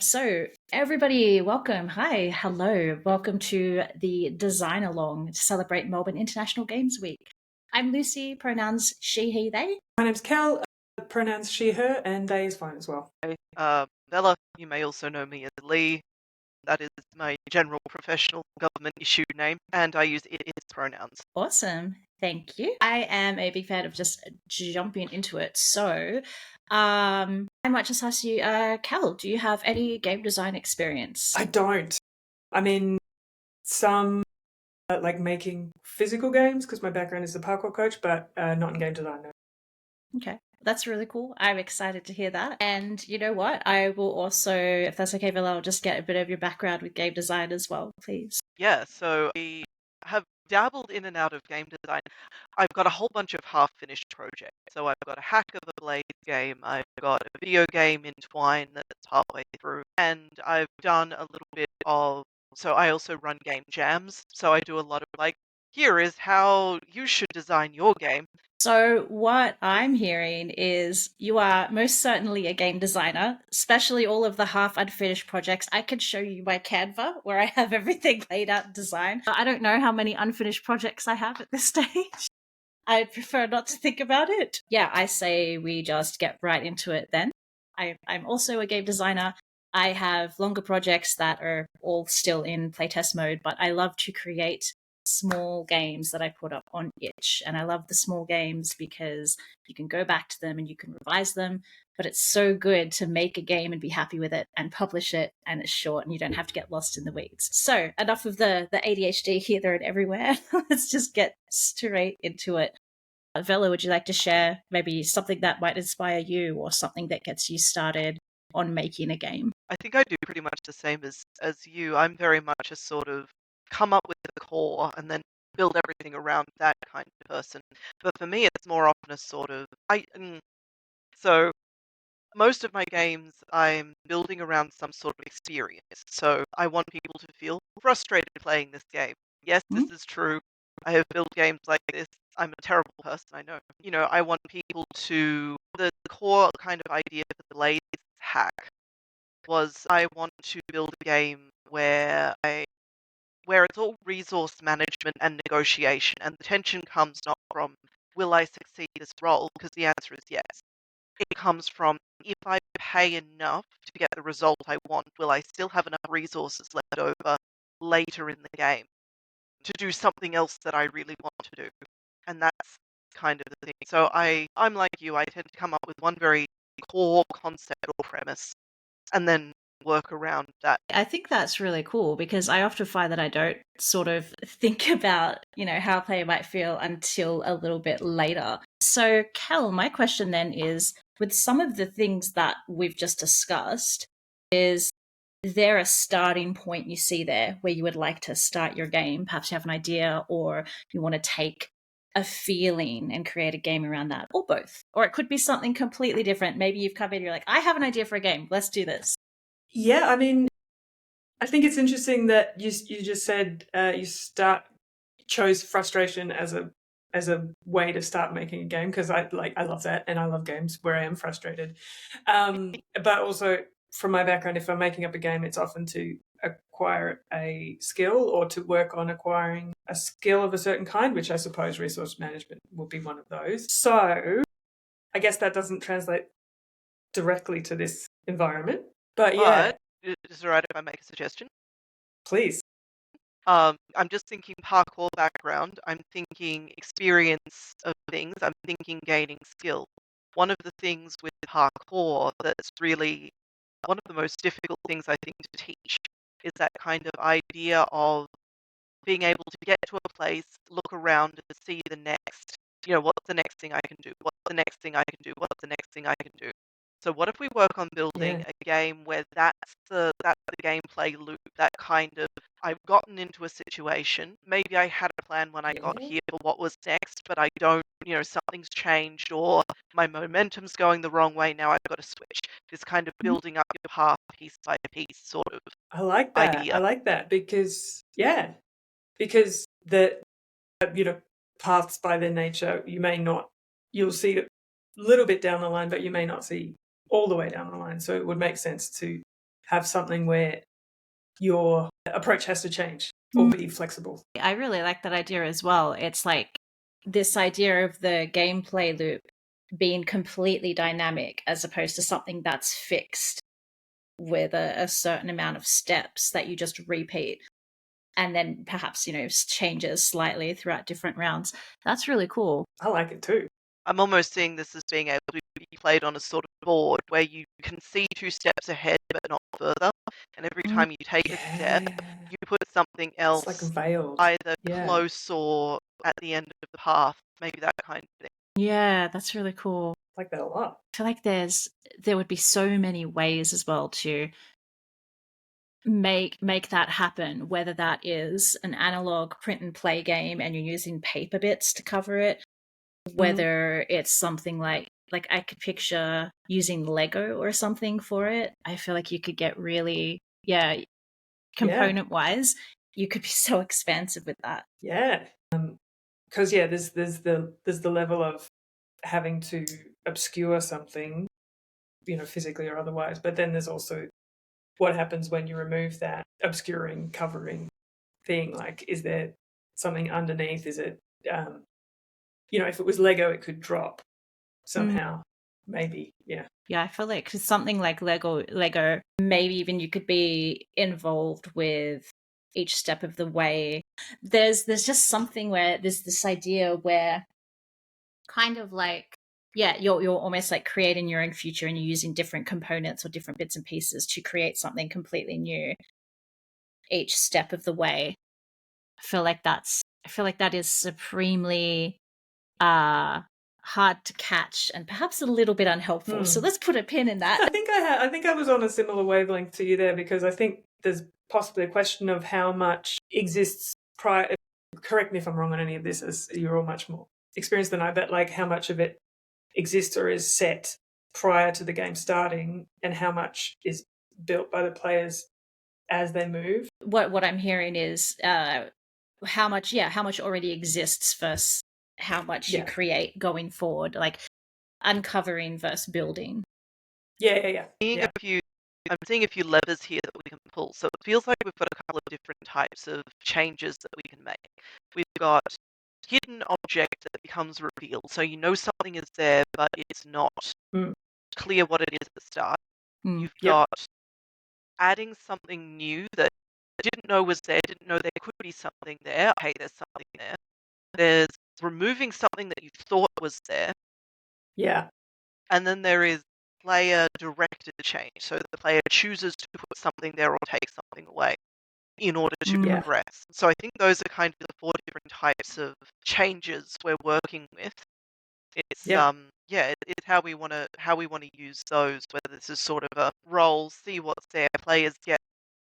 So, everybody, welcome. Hi, hello. Welcome to the Design Along to celebrate Melbourne International Games Week. I'm Lucy, pronouns she, he, they. My name's Cal, pronouns she, her, and they is fine as well. Hey, Bella, you may also know me as Lee. That is my general professional government issued name, and I use it its pronouns. Awesome. Thank you. I am a big fan of just jumping into it. So, I might just ask you, Cal, do you have any game design experience? I don't. I mean, some like making physical games because my background is a parkour coach, but not in game design. No. Okay. That's really cool. I'm excited to hear that. And you know what? I will also, if that's okay, Villa, I'll just get a bit of your background with game design as well, please. Yeah, so I have dabbled in and out of game design. I've got a whole bunch of half-finished projects. So I've got a Hack of the Blade game, I've got a video game in Twine that's halfway through, and I've done a little bit of. So I also run game jams. So I do a lot of here is how you should design your game. So, what I'm hearing is you are most certainly a game designer, especially all of the half unfinished projects. I could show you my Canva where I have everything laid out and designed. I don't know how many unfinished projects I have at this stage. I'd prefer not to think about it. Yeah, I say we just get right into it then. I'm also a game designer. I have longer projects that are all still in playtest mode, but I love to create small games that I put up on itch. And I love the small games because you can go back to them and you can revise them. But it's so good to make a game and be happy with it and publish it, and it's short and you don't have to get lost in the weeds. So enough of the ADHD here, there, and everywhere. Let's just get straight into it. Vela, would you like to share maybe something that might inspire you or something that gets you started on making a game? I think I do pretty much the same as you. I'm very much a sort of come up with the core and then build everything around that kind of person. But for me, it's more often a sort of so most of my games I'm building around some sort of experience. So I want people to feel frustrated playing this game. Yes, Hmm? this is true. I have built games like this. I'm a terrible person, I know. I want people to the core kind of idea for the Blades hack was I want to build a game where it's all resource management and negotiation, and the tension comes not from will I succeed this role, because the answer is yes. It comes from if I pay enough to get the result I want, will I still have enough resources left over later in the game to do something else that I really want to do? And that's kind of the thing. So I'm like you, I tend to come up with one very core concept or premise and then work around that. I think that's really cool because I often find that I don't sort of think about, how a player might feel until a little bit later. So, Kel, my question then is with some of the things that we've just discussed, is there a starting point you see there where you would like to start your game? Perhaps you have an idea or you want to take a feeling and create a game around that, or both. Or it could be something completely different. Maybe you've come in and you're like, I have an idea for a game. Let's do this. Yeah, I mean, I think it's interesting that you just said you chose frustration as a way to start making a game, because I love that, and I love games where I am frustrated. But also from my background, if I'm making up a game, it's often to acquire a skill or to work on acquiring a skill of a certain kind, which I suppose resource management would be one of those. So I guess that doesn't translate directly to this environment, but yeah, But is it right if I make a suggestion? please. I'm just thinking parkour background. I'm thinking experience of things. I'm thinking gaining skill. One of the things with parkour that's really one of the most difficult things I think to teach is that kind of idea of being able to get to a place, look around and see the next, what's the next thing I can do? What's the next thing I can do? What's the next thing I can do? So what if we work on building Yeah. a game where that's the gameplay loop, that kind of I've gotten into a situation, maybe I had a plan when I got Yeah. here for what was next, but I don't, something's changed or my momentum's going the wrong way, now I've got to switch. This kind of building up your path piece by piece sort of I like that. idea. I like that because, yeah, because the, paths by their nature, you'll see it a little bit down the line, but you may not see all the way down the line. So it would make sense to have something where your approach has to change or be flexible. I really like that idea as well. It's like this idea of the gameplay loop being completely dynamic as opposed to something that's fixed with a certain amount of steps that you just repeat and then perhaps, changes slightly throughout different rounds. That's really cool. I like it too. I'm almost seeing this as being able to be played on a sort of board where you can see 2 steps ahead but not further, and every time you take a step, you put something else It's like veiled. either Yeah. close or at the end of the path, maybe that kind of thing. Yeah, that's really cool. I like that a lot. I feel like there would be so many ways as well to make that happen, whether that is an analog print and play game and you're using paper bits to cover it, whether it's something like I could picture using Lego or something for it. I feel like you could get really, component wise, you could be so expansive with that. Yeah. Because there's the level of having to obscure something, physically or otherwise, but then there's also what happens when you remove that obscuring, covering thing. Like, is there something underneath? Is it, if it was Lego, it could drop somehow, maybe. Yeah. Yeah, I feel like something like Lego, maybe even you could be involved with each step of the way. There's just something where there's this idea where kind of like, you're almost like creating your own future and you're using different components or different bits and pieces to create something completely new each step of the way. I feel like that is supremely hard to catch and perhaps a little bit unhelpful. So let's put a pin in that. I think I was on a similar wavelength to you there, because I think there's possibly a question of how much exists prior. Correct me if I'm wrong on any of this, as you're all much more experienced than I, but like how much of it exists or is set prior to the game starting, and how much is built by the players as they move. What I'm hearing is how much already exists versus how much you create going forward, like uncovering versus building. Yeah. I'm seeing a few levers here that we can pull. So it feels like we've got a couple of different types of changes that we can make. We've got hidden object that becomes revealed. So you know something is there, but it's not clear what it is at the start. You've got adding something new that I didn't know was there, didn't know there could be something there. Hey, there's something there. There's removing something that you thought was there. Yeah. And then there is player-directed change. So the player chooses to put something there or take something away in order to progress. So I think those are kind of the 4 different types of changes we're working with. It's it's how we want to use those. Whether this is sort of a roll, see what's there. Players get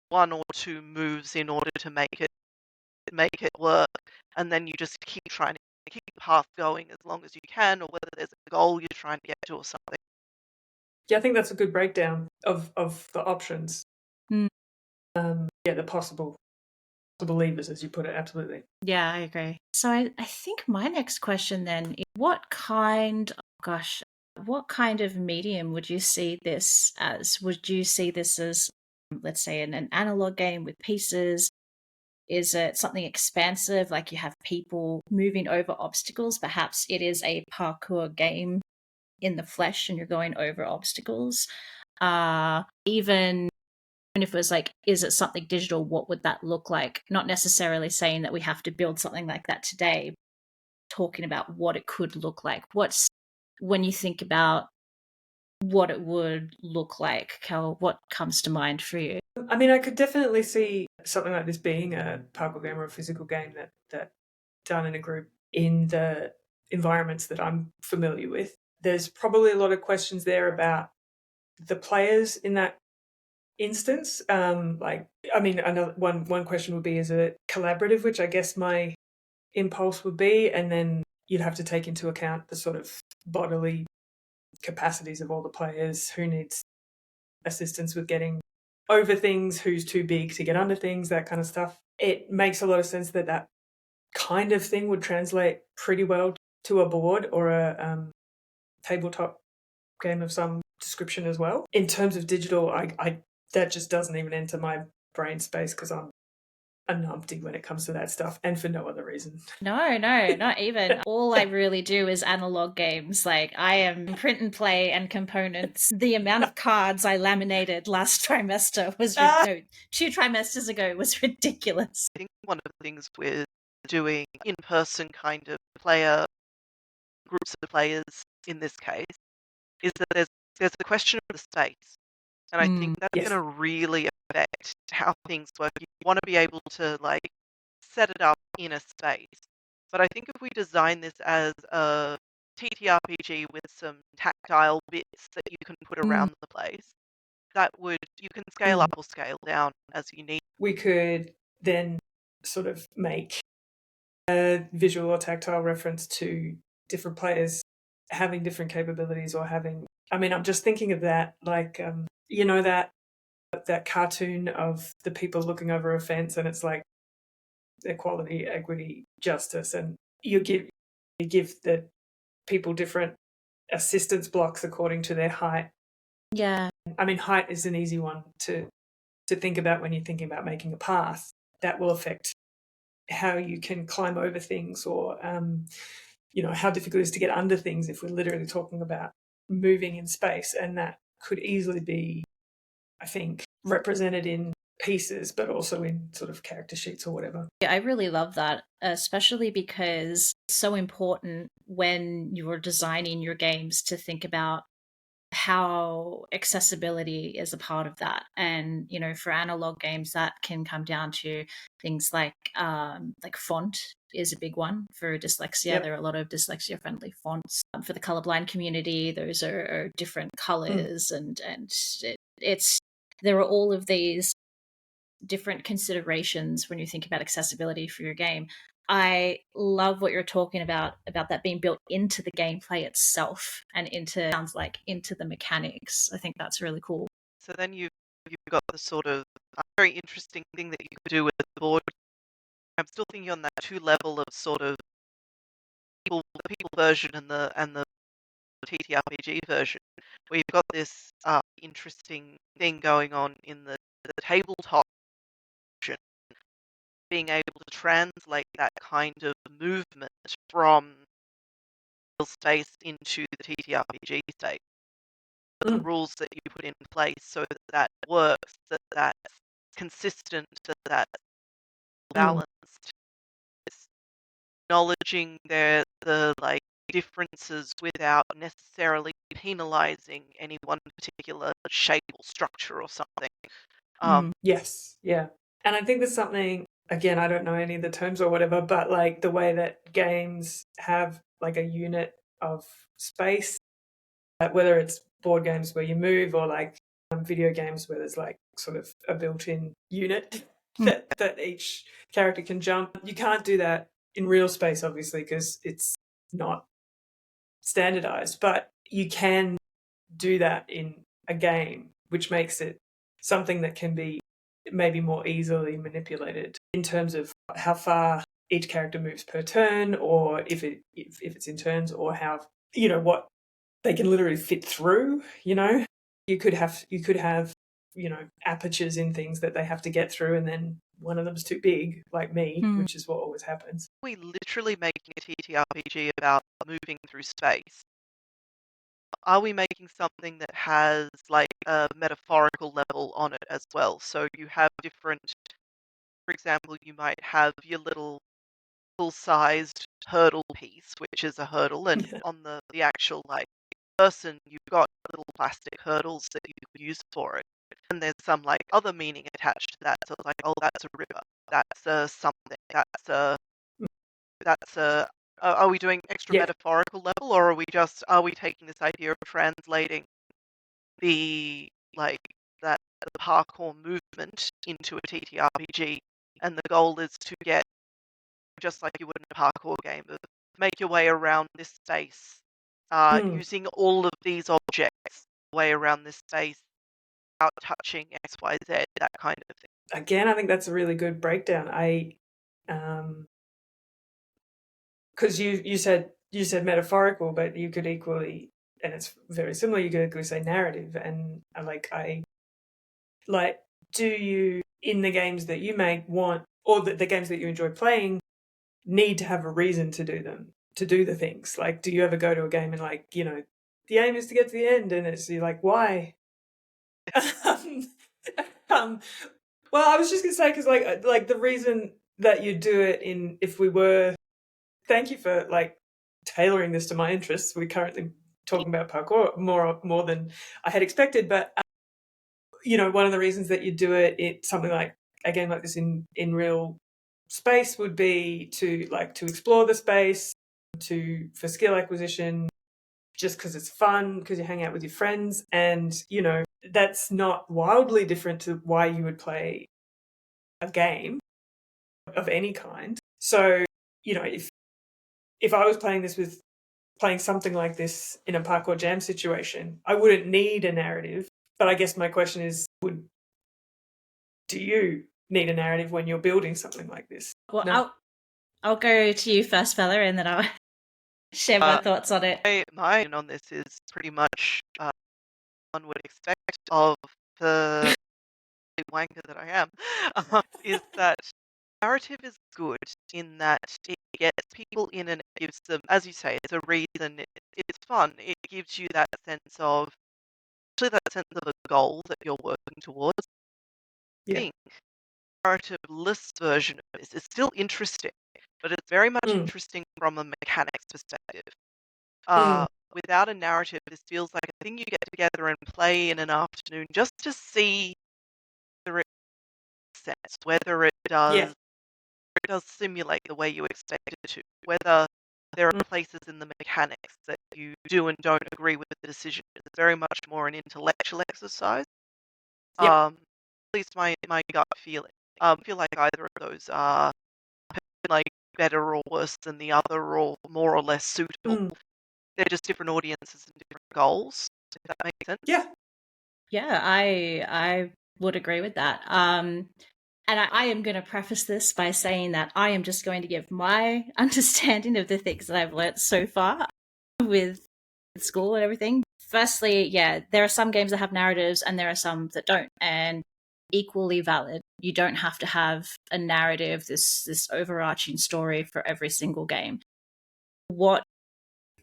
1 or 2 moves in order to make it work, and then you just keep trying to keep the path going as long as you can, or whether there's a goal you're trying to get to or something. Yeah, I think that's a good breakdown of the options. The possible levers, as you put it. Absolutely. Yeah, I agree. So I think my next question then is what kind of medium would you see this as? Would you see this as, let's say, an analog game with pieces? Is it something expansive, like you have people moving over obstacles? Perhaps it is a parkour game in the flesh and you're going over obstacles. Even if it was like, is it something digital? What would that look like? Not necessarily saying that we have to build something like that today, talking about what it could look like. When you think about what it would look like, Cal, what comes to mind for you? I mean, I could definitely see something like this being a parkour game or a physical game that done in a group in the environments that I'm familiar with. There's probably a lot of questions there about the players in that instance. Another one question would be, is it collaborative, which I guess my impulse would be, and then you'd have to take into account the sort of bodily capacities of all the players, who needs assistance with getting over things, who's too big to get under things, that kind of stuff. It makes a lot of sense that kind of thing would translate pretty well to a board or a tabletop game of some description as well. In terms of digital, I that just doesn't even enter my brain space because I'm a numpty when it comes to that stuff, and for no other reason. No, not even. All I really do is analog games. Like, I am print and play and components. The amount of cards I laminated last trimester was, no, 2 trimesters ago was ridiculous. I think one of the things we're doing in-person kind of player groups of players in this case is that there's the question of the space. And I think that's Yes. going to really affect how things work. You want to be able to like set it up in a space. But I think if we design this as a TTRPG with some tactile bits that you can put around the place, you can scale up or scale down as you need. We could then sort of make a visual or tactile reference to different players having different capabilities or having, I mean, I'm just thinking of that, like, you know, that cartoon of the people looking over a fence, and it's like equality, equity, justice, and you give the people different assistance blocks according to their height. Yeah. I mean, height is an easy one to think about when you're thinking about making a path. That will affect how you can climb over things, or you know, how difficult it is to get under things if we're literally talking about moving in space. And that could easily be, I think, represented in pieces, but also in sort of character sheets or whatever. Yeah, I really love that, especially because it's so important when you're designing your games to think about how accessibility is a part of that. And, you know, for analog games, that can come down to things like font is a big one for dyslexia. Yep. There are a lot of dyslexia friendly fonts. For the colorblind community, those are different colors, and there are all of these different considerations when you think about accessibility for your game. I love what you're talking about that being built into the gameplay itself and sounds like into the mechanics. I think that's really cool. So then you've got the sort of very interesting thing that you could do with the board. I'm still thinking on that 2 level of sort of the people version and the TTRPG version, where you've got this interesting thing going on in the tabletop version, being able to translate that kind of movement from real space into the TTRPG state. The rules that you put in place so that that works, that that's consistent, that that's balanced. It's acknowledging the like differences without necessarily penalizing any one particular shape or structure or something. Yes, yeah. And I think there's something, again, I don't know any of the terms or whatever, but like the way that games have like a unit of space, whether it's board games where you move or like video games where there's like sort of a built-in unit that each character can jump. You can't do that in real space, obviously, because it's not standardized, but you can do that in a game, which makes it something that can be maybe more easily manipulated in terms of how far each character moves per turn, or if it's in turns, or how, you know, what they can literally fit through. You know, you could have you know, apertures in things that they have to get through, and then one of them's too big, like me, which is what always happens. We literally making a TTRPG about moving through space. Are we making something that has like a metaphorical level on it as well? So you have different, for example, you might have your little full-sized hurdle piece, which is a hurdle, and on the actual like person, you've got little plastic hurdles that you could use for it. And there's some like other meaning attached to that. So it's like, oh, that's a river, that's a something, that's a. Are we doing extra metaphorical level, or are we taking this idea of translating the like the parkour movement into a TTRPG, and the goal is to get, just like you would in a parkour game, of make your way around this space using all of these objects, way around this space without touching X, Y, Z, that kind of thing. Again, I think that's a really good breakdown. Because you said metaphorical, but you could equally, and it's very similar, you could equally say narrative. And I like, do you, in the games that you make, want, or the games that you enjoy playing, need to have a reason to do them, to do the things? Like, do you ever go to a game and, like, you know, the aim is to get to the end, and you're like, why? um, well, I was just gonna say, because like the reason that you do it in, if we were, thank you for like tailoring this to my interests. We're currently talking about parkour more than I had expected, but you know, one of the reasons that you do it something like a game like this in real space would be to explore the space, for skill acquisition, just because it's fun, because you hang out with your friends, and you know, that's not wildly different to why you would play a game of any kind. So, you know, if I was playing something like this in a parkour jam situation, I wouldn't need a narrative. But I guess my question is, do you need a narrative when you're building something like this? Well, No. I'll go to you first, Bella, and then I'll share my thoughts on it. My opinion on this is pretty much one would expect of the wanker that I am, is that narrative is good in that it gets people in and it gives them, as you say, it's a reason, it's fun. It gives you that sense of, actually that sense of a goal that you're working towards. I Yeah. think narrative-less version of this is still interesting, but it's very much interesting from a mechanics perspective. Without a narrative, this feels like a thing you get together and play in an afternoon just to see whether it makes sense, whether it Yeah. does simulate the way you expect it to, whether there are places in the mechanics that you do and don't agree with the decision. It's very much more an intellectual exercise. Yep. At least my gut feeling. I feel like either of those are like better or worse than the other, or more or less suitable. They're just different audiences and different goals, if that makes sense. Yeah. Yeah, I would agree with that. And I am going to preface this by saying that I am just going to give my understanding of the things that I've learnt so far with school and everything. Firstly, yeah, there are some games that have narratives and there are some that don't, and equally valid. You don't have to have a narrative, this overarching story for every single game. What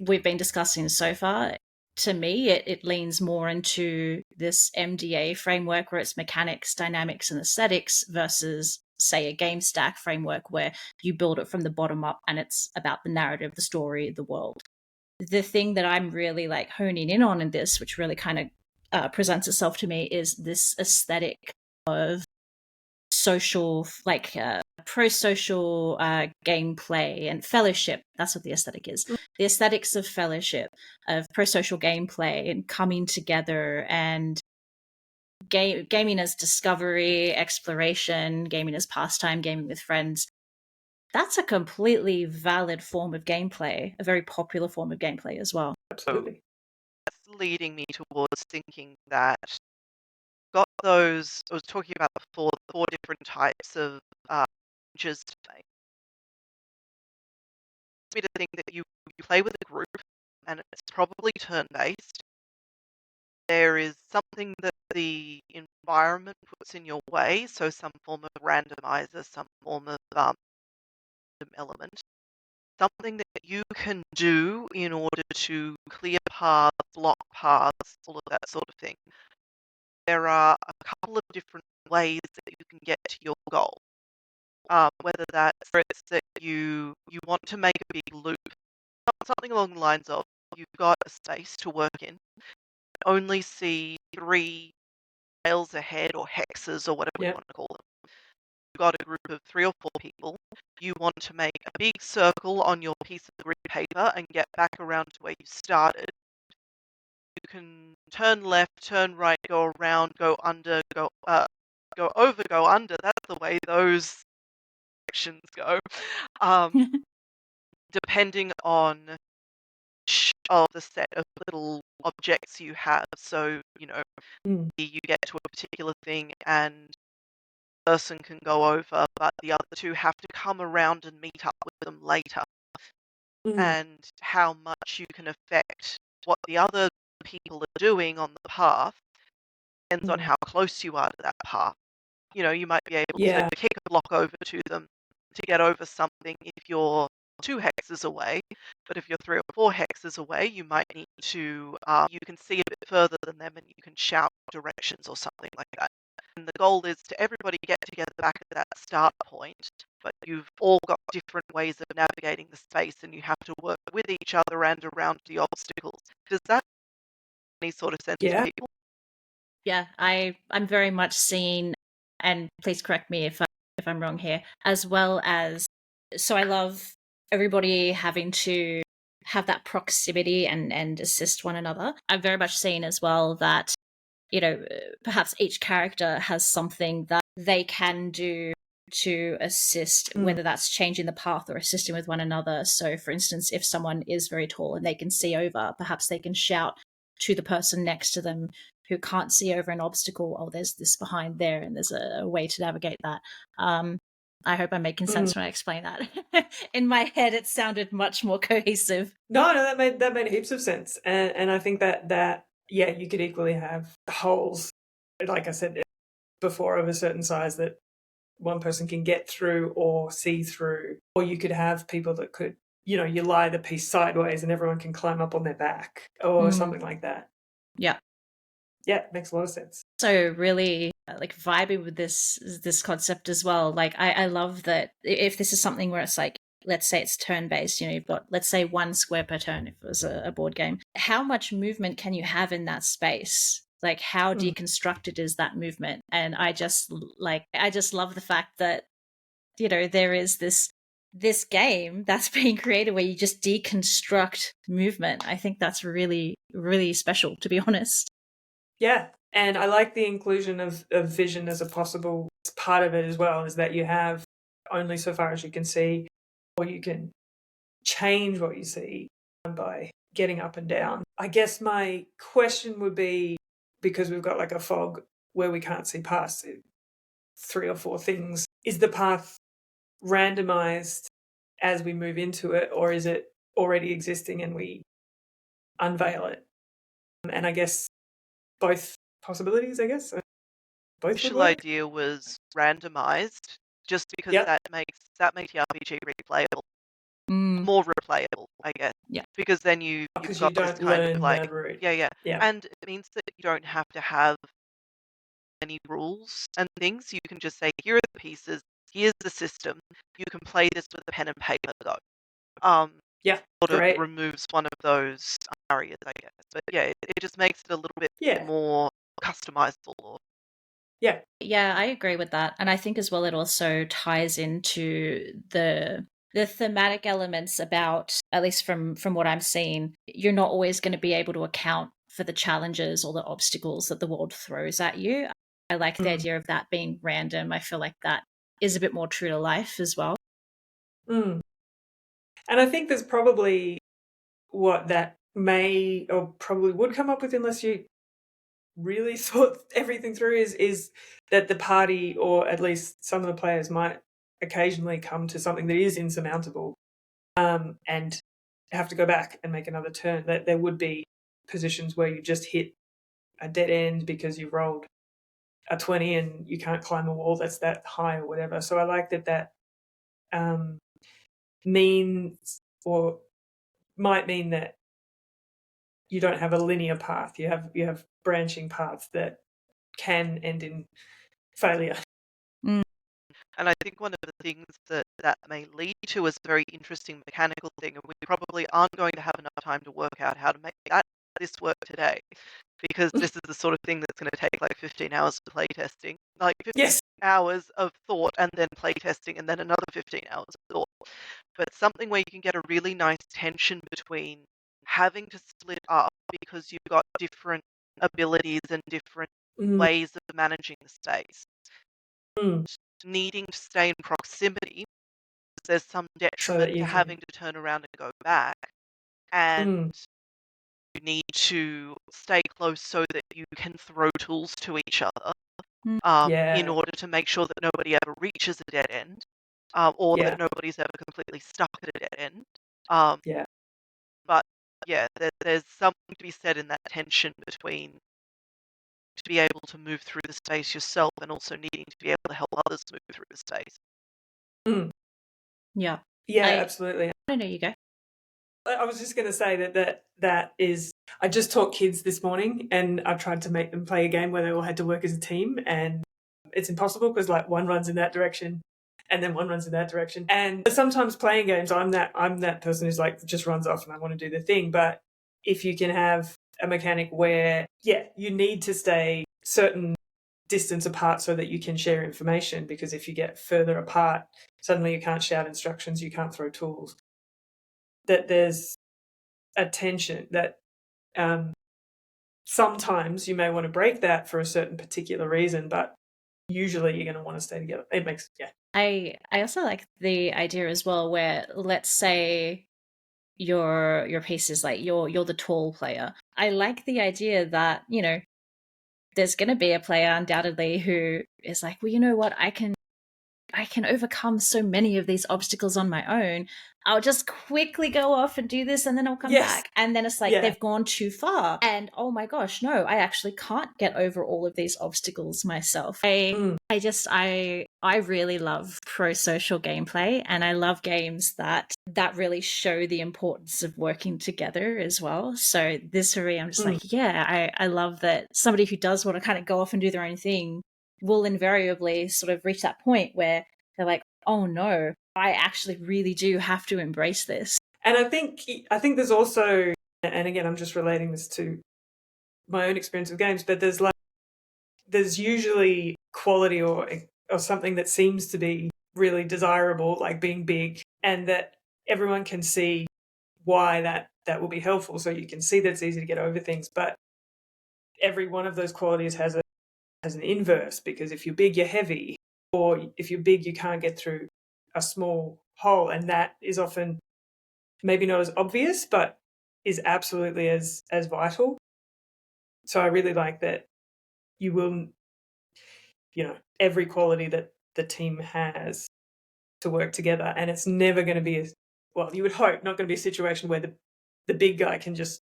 we've been discussing so far, to me, it leans more into this MDA framework where it's mechanics, dynamics, and aesthetics versus, say, a game stack framework where you build it from the bottom up and it's about the narrative, the story, the world. The thing that I'm really like honing in on in this, which really kind of presents itself to me, is this aesthetic of social, like pro-social gameplay and fellowship. That's what the aesthetic is. The aesthetics of fellowship, of pro-social gameplay and coming together, and gaming as discovery, exploration, gaming as pastime, gaming with friends. That's a completely valid form of gameplay, a very popular form of gameplay as well. Absolutely. That's leading me towards thinking that got those, I was talking about before, the 4 different types of challenges today. It's me to think that you play with a group and it's probably turn-based. There is something that the environment puts in your way, so some form of randomizer, some form of element. Something that you can do in order to clear paths, block paths, all of that sort of thing. There are a couple of different ways that you can get to your goal. Whether that's that you want to make a big loop, something along the lines of you've got a space to work in, only see 3 rails ahead or hexes or whatever you want to call them. You've got a group of 3 or 4 people. You want to make a big circle on your piece of grid paper and get back around to where you started. You can turn left, turn right, go around, go under, go over, go under. That's the way those sections go. Depending on of the set of little objects you have. So, you know, you get to a particular thing and the person can go over, but the other 2 have to come around and meet up with them later. And how much you can affect what the other people are doing on the path depends on how close you are to that path. You might be able Yeah. to kick a block over to them to get over something if you're 2 hexes away, but if you're 3 or 4 hexes away, you might need to, you can see a bit further than them and you can shout directions or something like that. And the goal is to everybody get together back at that start point, but you've all got different ways of navigating the space and you have to work with each other and around the obstacles. Does that make any sort of sense to Yeah. people? Yeah, I'm very much seeing, and please correct me if I'm wrong here, as well as, so I love everybody having to have that proximity and assist one another. I'm very much seeing as well that, perhaps each character has something that they can do to assist, whether that's changing the path or assisting with one another. So, for instance, if someone is very tall and they can see over, perhaps they can shout to the person next to them who can't see over an obstacle, oh, there's this behind there, and there's a way to navigate that. I hope I'm making sense when I explain that. In my head, it sounded much more cohesive. No, that made heaps of sense, and I think that yeah, you could equally have holes, like I said before, of a certain size that one person can get through or see through, or you could have people that could, you lie the piece sideways and everyone can climb up on their back or something like that. Yeah. Yeah, makes a lot of sense. So really like vibing with this concept as well. Like I love that if this is something where it's like, let's say it's turn based, you've got, let's say, 1 square per turn if it was a board game. How much movement can you have in that space? Like how deconstructed is that movement? And I just love the fact that, there is this game that's being created where you just deconstruct movement. I think that's really, really special, to be honest. Yeah, and I like the inclusion of vision as a possible part of it as well, is that you have only so far as you can see, or you can change what you see by getting up and down. I guess my question would be, because we've got like a fog where we can't see past it, 3 or 4 things, is the path randomized as we move into it, or is it already existing and we unveil it? And I guess both possibilities, I guess. The Both would initial work. idea was randomized, just because Yep. that makes the RPG replayable, Mm, more replayable, I guess. Yeah. Because then you've Because you got this don't kind of learn like, that route. yeah, Yeah. and it means that you don't have to have any rules and things. You can just say, here are the pieces, here's the system. You can play this with a pen and paper though. Yeah. Sort of Great. removes one of those barriers, I guess. But yeah, it just makes it a little bit Yeah. more customizable. Or Yeah. Yeah, I agree with that. And I think as well it also ties into the thematic elements about, at least from what I'm seeing, you're not always going to be able to account for the challenges or the obstacles that the world throws at you. I like the idea of that being random. I feel like that is a bit more true to life as well. And I think there's probably what that may or probably would come up with, unless you really thought everything through, is that the party, or at least some of the players, might occasionally come to something that is insurmountable, and have to go back and make another turn. That there would be positions where you just hit a dead end because you've rolled a 20 and you can't climb a wall that's that high or whatever. So I like that means, or might mean, that you don't have a linear path. You have branching paths that can end in failure. And I think one of the things that may lead to is a very interesting mechanical thing, and we probably aren't going to have enough time to work out how to make this work today, because this is the sort of thing that's going to take like 15 hours of playtesting, like 15 Yes. hours of thought, and then playtesting, and then another 15 hours of thought. But something where you can get a really nice tension between having to split up because you've got different abilities and different ways of managing the space. Needing to stay in proximity, because there's some So that detriment you to can. having to turn around and go back, and you need to stay close so that you can throw tools to each other, in order to make sure that nobody ever reaches a dead end, or that nobody's ever completely stuck at a dead end. Yeah. But yeah, there's something to be said in that tension between to be able to move through the space yourself and also needing to be able to help others move through the space. Yeah. Yeah, absolutely. I don't know, you go. I was just going to say that is. I just taught kids this morning, and I've tried to make them play a game where they all had to work as a team, and it's impossible because like one runs in that direction, and then one runs in that direction. And sometimes playing games, I'm that person who's like just runs off and I want to do the thing. But if you can have a mechanic where you need to stay certain distance apart so that you can share information, because if you get further apart, suddenly you can't shout instructions, you can't throw tools. That there's a tension that sometimes you may want to break that for a certain particular reason, but usually you're going to want to stay together. It makes I also like the idea as well where, let's say your piece is like you're the tall player. I like the idea that, you know, there's going to be a player undoubtedly who is like, well, you know what, I can overcome so many of these obstacles on my own. I'll just quickly go off and do this and then I'll come back. And then it's like they've gone too far. And oh my gosh, no, I actually can't get over all of these obstacles myself. I really love pro-social gameplay, and I love games that really show the importance of working together as well. So this for me, I'm just like, I love that somebody who does want to kind of go off and do their own thing will invariably sort of reach that point where they're like, oh no, I actually really do have to embrace this. And I think there's also, and again, I'm just relating this to my own experience with games, but there's usually quality or something that seems to be really desirable, like being big, and that everyone can see why that will be helpful. So you can see that it's easy to get over things, but every one of those qualities has an inverse, because if you're big, you're heavy, or if you're big, you can't get through a small hole, and that is often maybe not as obvious, but is absolutely as vital. So I really like that you will, every quality that the team has to work together, and it's never going to be you would hope not going to be a situation where the big guy can just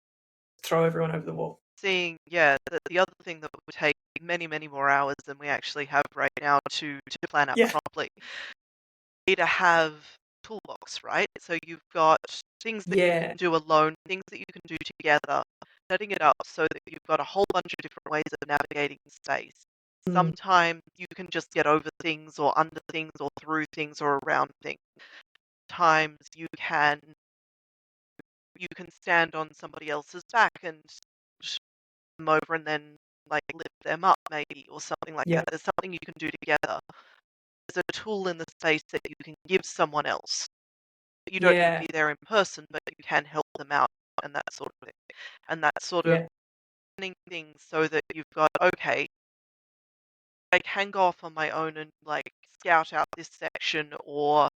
throw everyone over the wall. Seeing, the other thing that would take many, many more hours than we actually have right now to plan out properly. You need to have toolbox, right? So you've got things that you can do alone, things that you can do together, setting it up so that you've got a whole bunch of different ways of navigating space. Sometimes you can just get over things or under things or through things or around things. Sometimes you can stand on somebody else's back and them over and then like lift them up maybe, or something like that. There's something you can do together. There's a tool in the space that you can give someone else. You don't need to be there in person, but you can help them out and that sort of thing. And that sort of planning things so that you've got, okay, I can go off on my own and like scout out this section or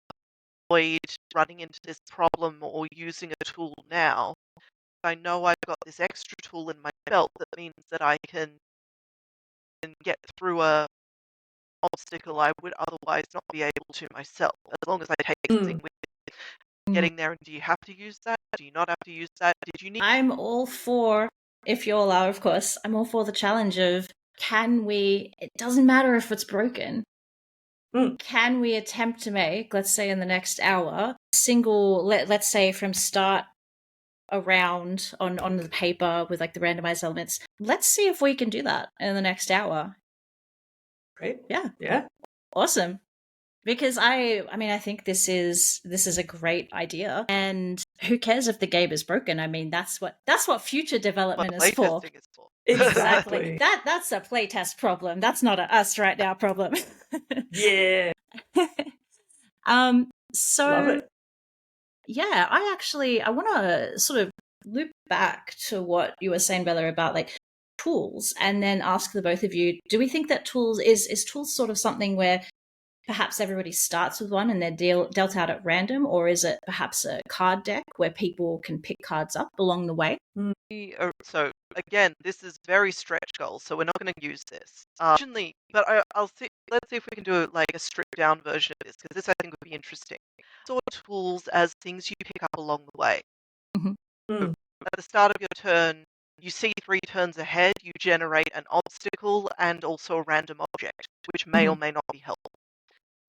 avoid running into this problem or using a tool now. I know I've got this extra tool in my belt that means that I can get through a obstacle I would otherwise not be able to myself, as long as I take something with getting there. And do you have to use that? Do you not have to use that? Did you need? I'm all for, if you all are, of course, I'm all for the challenge of, can we, it doesn't matter if it's broken, can we attempt to make, let's say in the next hour, single, let's say from start around on the paper with like the randomized elements, let's see if we can do that in the next hour. Great. Yeah. Awesome. Because I think this is a great idea, and who cares if the game is broken? I mean, that's what future development is for. Exactly. That's a playtest problem. That's not a us right now problem. Yeah. So love it. Yeah, I want to sort of loop back to what you were saying, Bella, about like tools, and then ask the both of you, do we think that tools is tools sort of something where perhaps everybody starts with one and they're dealt out at random, or is it perhaps a card deck where people can pick cards up along the way? So again, this is very stretch goals, so we're not going to use this. But I'll see. Let's see if we can do like a stripped down version of this, because this I think would be interesting. Sort of tools as things you pick up along the way. Mm-hmm. At the start of your turn, you see 3 turns ahead, you generate an obstacle and also a random object, which may or may not be helpful.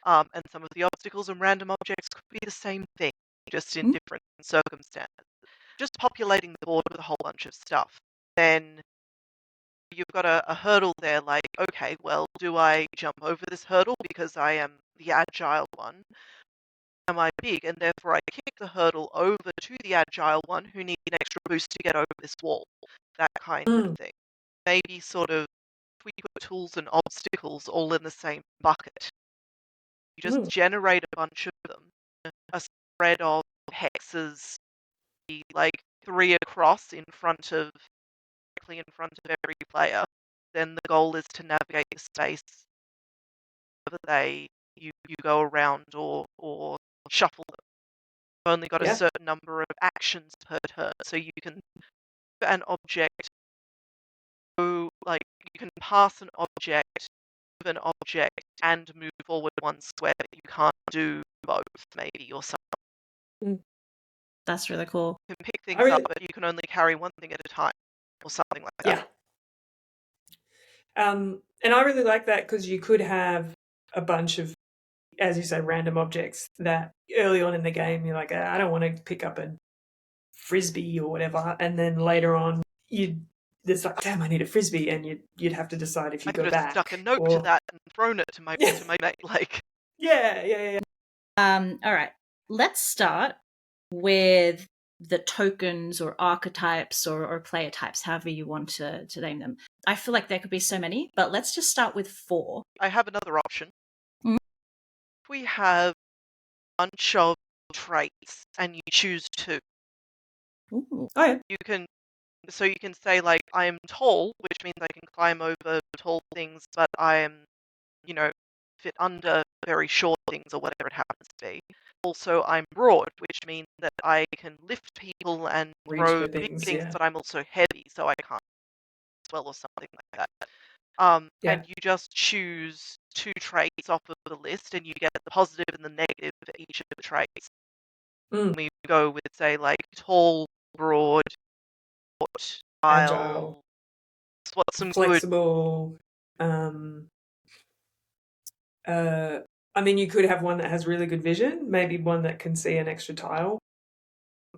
And some of the obstacles and random objects could be the same thing, just in different circumstances. Just populating the board with a whole bunch of stuff. Then you've got a hurdle there, like, okay, well, do I jump over this hurdle because I am the agile one? Am I big and therefore I kick the hurdle over to the agile one who needs an extra boost to get over this wall? That kind of thing. Maybe sort of we put tools and obstacles all in the same bucket. You just generate a bunch of them, a spread of hexes, like 3 across directly in front of every player. Then the goal is to navigate the space, whether you go around or shuffle them. You've only got a certain number of actions per turn, so you can an object. So, like, you can pass an object, move an object, and move forward 1 square, but you can't do both, maybe, or something. That's really cool. You can pick things up, but you can only carry 1 thing at a time, or something like that. And I really like that because you could have a bunch of, as you say, random objects that early on in the game you're like, I don't want to pick up a frisbee or whatever, and then later on there's like, damn, I need a frisbee, and you'd have to decide if you go back. I could have stuck a note to that and thrown it to my mate, like. Yeah. All right. Let's start with the tokens or archetypes or player types, however you want to name them. I feel like there could be so many, but let's just start with 4. I have another option. We have a bunch of traits and you choose 2. Ooh. Oh, yeah. You can say, like, I am tall, which means I can climb over tall things, but I am, fit under very short things or whatever it happens to be. Also, I'm broad, which means that I can lift people and throw big things, but I'm also heavy, so I can't as well or something like that. And you just choose 2 traits off of the list, and you get the positive and the negative for each of the traits. We go with, say, like, tall, broad, agile. What's some flexible? I mean, you could have one that has really good vision, maybe one that can see an extra tile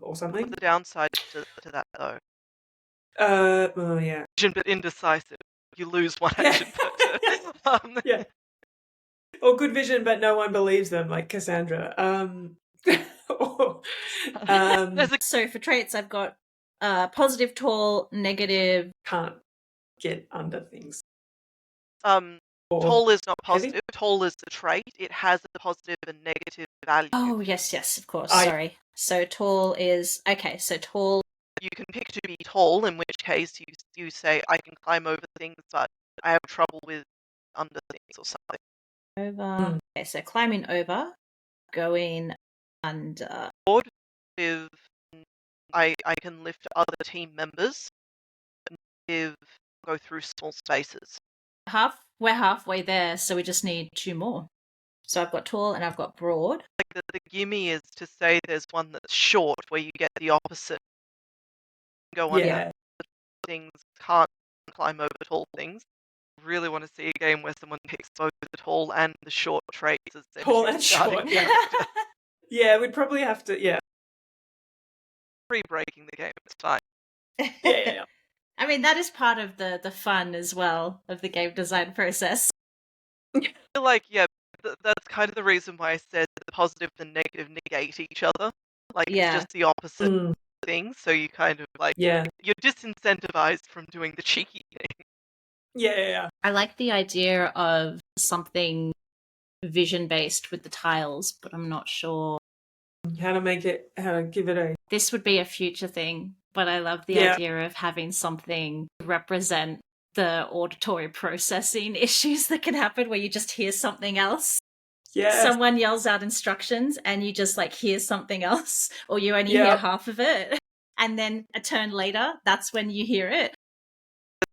or something. What's the downside to that, though? Well, yeah. Vision, but indecisive. You lose 1 action per turn. Yeah. Or good vision, but no one believes them, like Cassandra. So for traits, I've got positive, tall, negative. Can't get under things. Tall is not positive. Heavy? Tall is the trait. It has a positive and negative value. Oh, yes, of course. Sorry. So tall is... Okay, so tall... You can pick to be tall, in which case you say, I can climb over things, but I have trouble with under things or something. Over... Okay, so climbing over, going under... Broad with... I can lift other team members, and go through small spaces. We're halfway there, so we just need 2 more. So I've got tall and I've got broad. Like the gimme is to say there's one that's short, where you get the opposite. Go under things, can't climb over tall things. I really want to see a game where someone picks both the tall and the short traits as their tall and short. Yeah, we'd probably have to. Pre-breaking the game, it's fine. Yeah. I mean, that is part of the fun as well of the game design process. I feel like, that's kind of the reason why I said the positive and negative negate each other. Like, it's just the opposite thing, so you kind of, like, you're disincentivized from doing the cheeky thing. Yeah. I like the idea of something vision-based with the tiles, but I'm not sure how to give it a... This would be a future thing, but I love the idea of having something represent the auditory processing issues that can happen where you just hear something else. Yeah. Someone yells out instructions and you just like hear something else, or you only hear half of it. And then a turn later, that's when you hear it.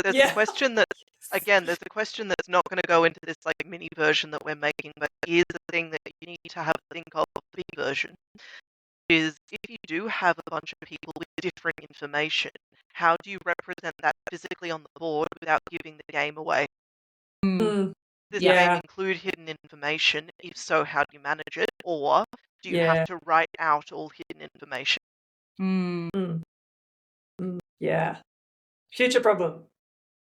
There's a question that, again, there's a question that's not going to go into this like mini version that we're making, but here's the thing that you need to have a think of the big version. Is if you do have a bunch of people with different information, how do you represent that physically on the board without giving the game away? Mm. Does the Yeah. game include hidden information? If so, how do you manage it? Or do you Yeah. have to write out all hidden information? Mm. Mm. Mm. Yeah. Future problem.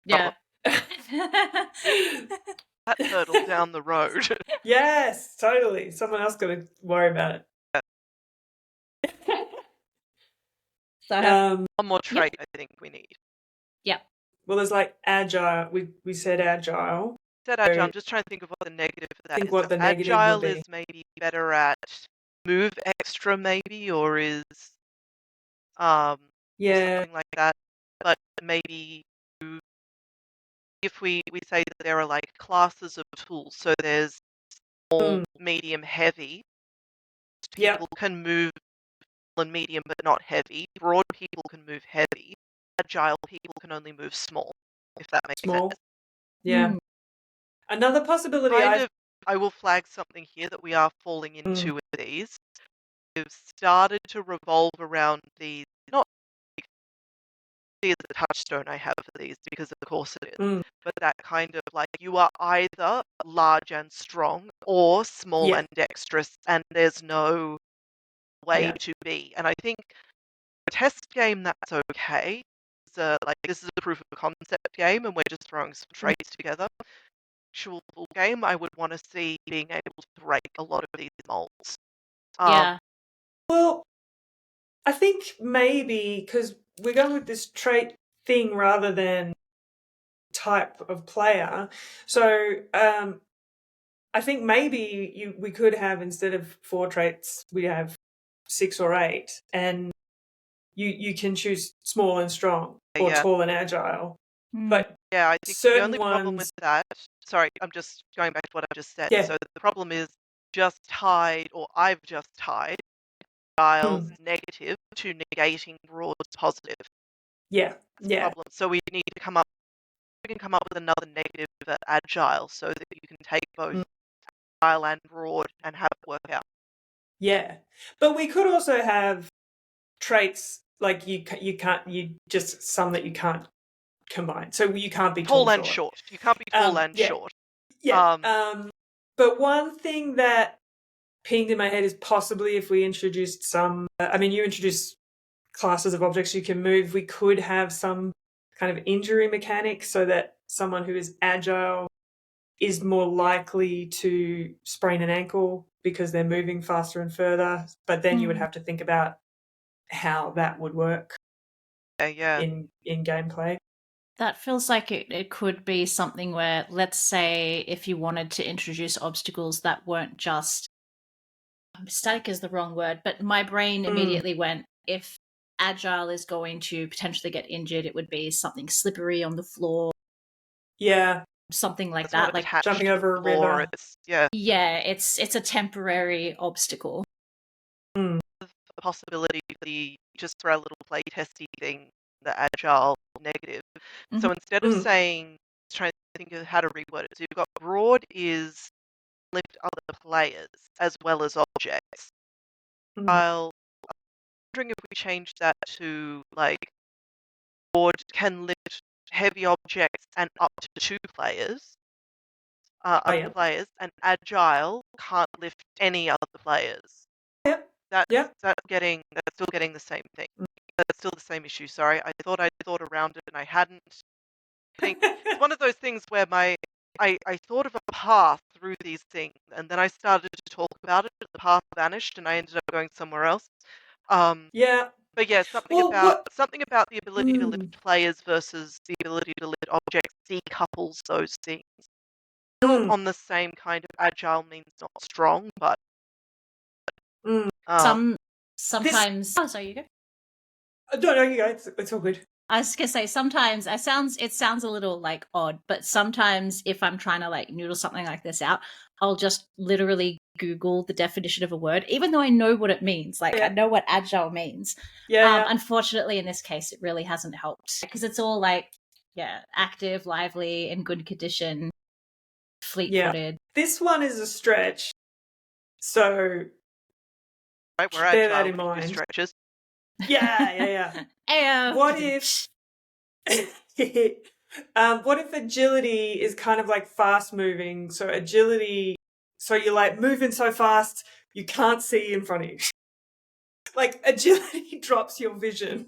Yeah. That hurdle down the road. Yes, totally. Someone else got to worry about it. So I have, One more trait I think we need. Well, there's like agile. We said agile. Said agile, I'm just trying to think of what the negative for that Think is. what the negative would Agile be. is maybe better at move extra maybe, or is Yeah. something like that. But maybe if we say that there are like classes of tools, so there's small, medium, heavy, Yep. people can move and medium but not heavy. Broad people can move heavy. Agile people can only move small, if that makes Small. sense. Yeah. Another possibility I will flag something here that we are falling into with these. We've started to revolve around these, not is the touchstone I have for these because of course it is. But that kind of like you are either large and strong or small and dexterous, and there's no way to be. And I think a test game that's okay. Like this is a proof of concept game, and we're just throwing some traits together. Actual full game, I would want to see being able to break a lot of these molds. yeah. Well, I think maybe because we're going with this trait thing rather than type of player. So I think maybe we could have, instead of 4 traits, we have 6 or 8, and you can choose small and strong or tall and agile. But yeah, I think the only problem with that, sorry, I'm just going back to what I just said. So the problem is I've just tied agile's negative to negating broad's positive. Yeah. That's the problem. So we can come up with another negative for agile so that you can take both agile and broad and have it work out. Yeah. But we could also have traits like you just some that you can't combine. So you can't be tall and short. You can't be tall and short. Yeah. But one thing that pinged in my head is possibly if we introduced some you introduced classes of objects you can move, we could have some kind of injury mechanic so that someone who is agile is more likely to sprain an ankle because they're moving faster and further. But then you would have to think about how that would work in gameplay. That feels like it could be something where, let's say, if you wanted to introduce obstacles that weren't just static is the wrong word, but my brain immediately went, if agile is going to potentially get injured, it would be something slippery on the floor. Yeah. Something like That's that, like jumping over a river. Yeah, it's a temporary obstacle. The possibility for just for our little play testy thing, the agile negative. So instead of saying, trying to think of how to reword it, so you've got broad is lift other players as well as objects. While I'm wondering if we change that to like broad can lift heavy objects and up to 2 players. Other players, and agile can't lift any other players. That's still getting the same thing. That's still the same issue. Sorry, I thought around it and I hadn't. I think it's one of those things where I thought of a path through these things, and then I started to talk about it. The path vanished, and I ended up going somewhere else. But yeah, something about the ability to lift players versus the ability to lift objects decouples those things. Still on the same kind of agile means not strong, but sometimes. Oh, sorry, you go. No, you go. It's all good. I was gonna say sometimes it sounds a little like odd, but sometimes if I'm trying to like noodle something like this out, I'll just literally Google the definition of a word, even though I know what it means. Like I know what agile means. Unfortunately, in this case, it really hasn't helped because it's all like active, lively, in good condition, fleet-footed. This one is a stretch, so right, we're bear that agile in mind. Stretches. Yeah. What if What if agility is kind of like fast moving? So agility, so you're like moving so fast you can't see in front of you. Like agility drops your vision.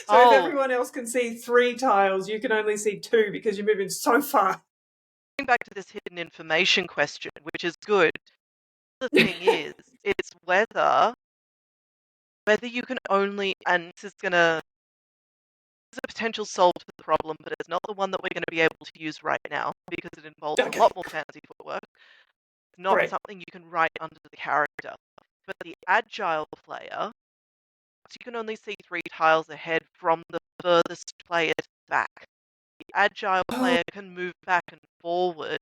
So if everyone else can see 3 tiles, you can only see 2 because you're moving so fast. Going back to this hidden information question, which is good. The thing is, it's whether you can only, and this is a potential solve to the problem, but it's not the one that we're going to be able to use right now because it involves a lot more fancy footwork. It's not something you can write under the character. But the agile player, you can only see 3 tiles ahead from the furthest player back. The agile player can move back and forward.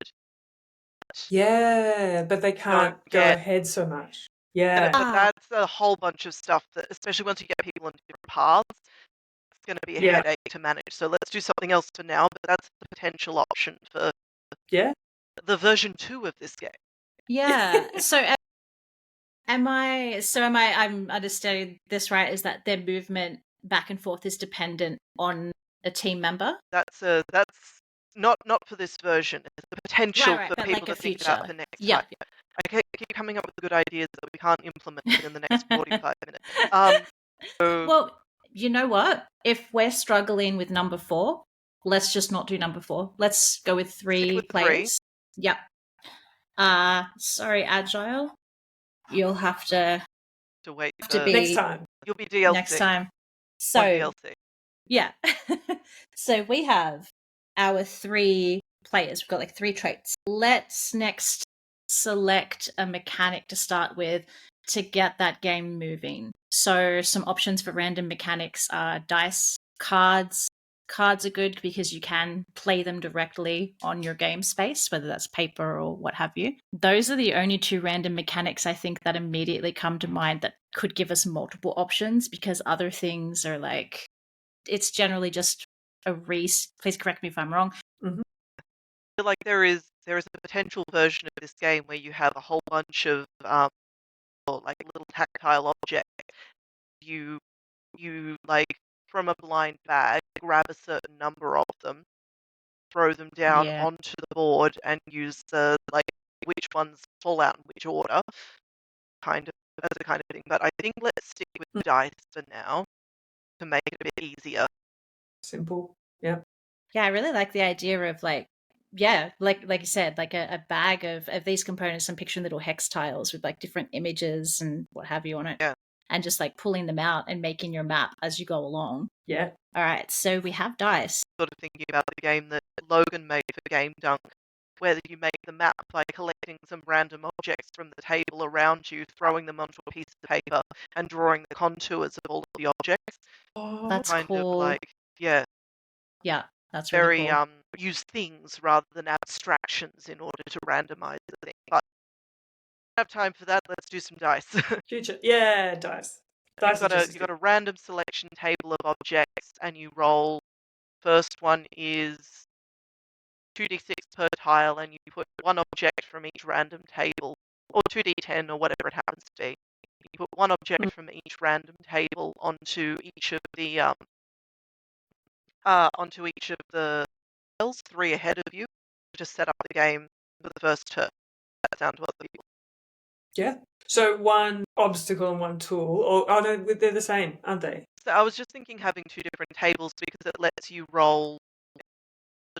Yeah, but they can't go ahead so much. Yeah. But that's a whole bunch of stuff that, especially once you get people on different paths, it's going to be a headache to manage. So let's do something else for now, but that's the potential option for the version 2 of this game. Yeah. So I'm understanding this right, is that their movement back and forth is dependent on a team member? That's not for this version. It's the potential for people like to think future. about for next time. I keep coming up with good ideas that we can't implement within the next 45 minutes. Well, you know what? If we're struggling with number 4, let's just not do number 4. Let's go with 3 players. 3. Yep. Sorry, Agile. You'll have to wait to be next time. You'll be DLC next time. So DLC. Yeah. So we have our 3 players. We've got like 3 traits. Let's next select a mechanic to start with to get that game moving. So some options for random mechanics are dice, cards. Cards are good because you can play them directly on your game space, whether that's paper or what have you. Those are the only 2 random mechanics I think that immediately come to mind that could give us multiple options, because other things are like, it's generally just a race. Please correct me if I'm wrong. Mm-hmm. I feel like there is a potential version of this game where you have a whole bunch of like little tactile objects. You like from a blind bag grab a certain number of them, throw them down onto the board, and use the which ones fall out in which order, kind of as a kind of thing. But I think let's stick with the dice for now to make it a bit easier. Simple. Yeah. Yeah, I really like the idea of like you said, like a bag of these components. I'm picturing little hex tiles with like different images and what have you on it. Yeah. And just like pulling them out and making your map as you go along. Yeah. All right, so we have dice. Sort of thinking about the game that Logan made for Game Dunk, where you make the map by collecting some random objects from the table around you, throwing them onto a piece of paper, and drawing the contours of all of the objects. Oh, that's kind cool. Of like, yeah. Yeah, that's very really cool. Use things rather than abstractions in order to randomize the thing. But if we have time for that, let's do some dice. Future. Yeah, dice. You've got a random selection table of objects, and you roll. First one is 2d6 per tile, and you put 1 object from each random table, or 2d10, or whatever it happens to be. You put 1 object from each random table onto each of the tiles, 3 ahead of you, to set up the game for the first turn. That sounds what the people. Yeah. So 1 obstacle and 1 tool, or no, they're the same, aren't they? So I was just thinking having 2 different tables because it lets you roll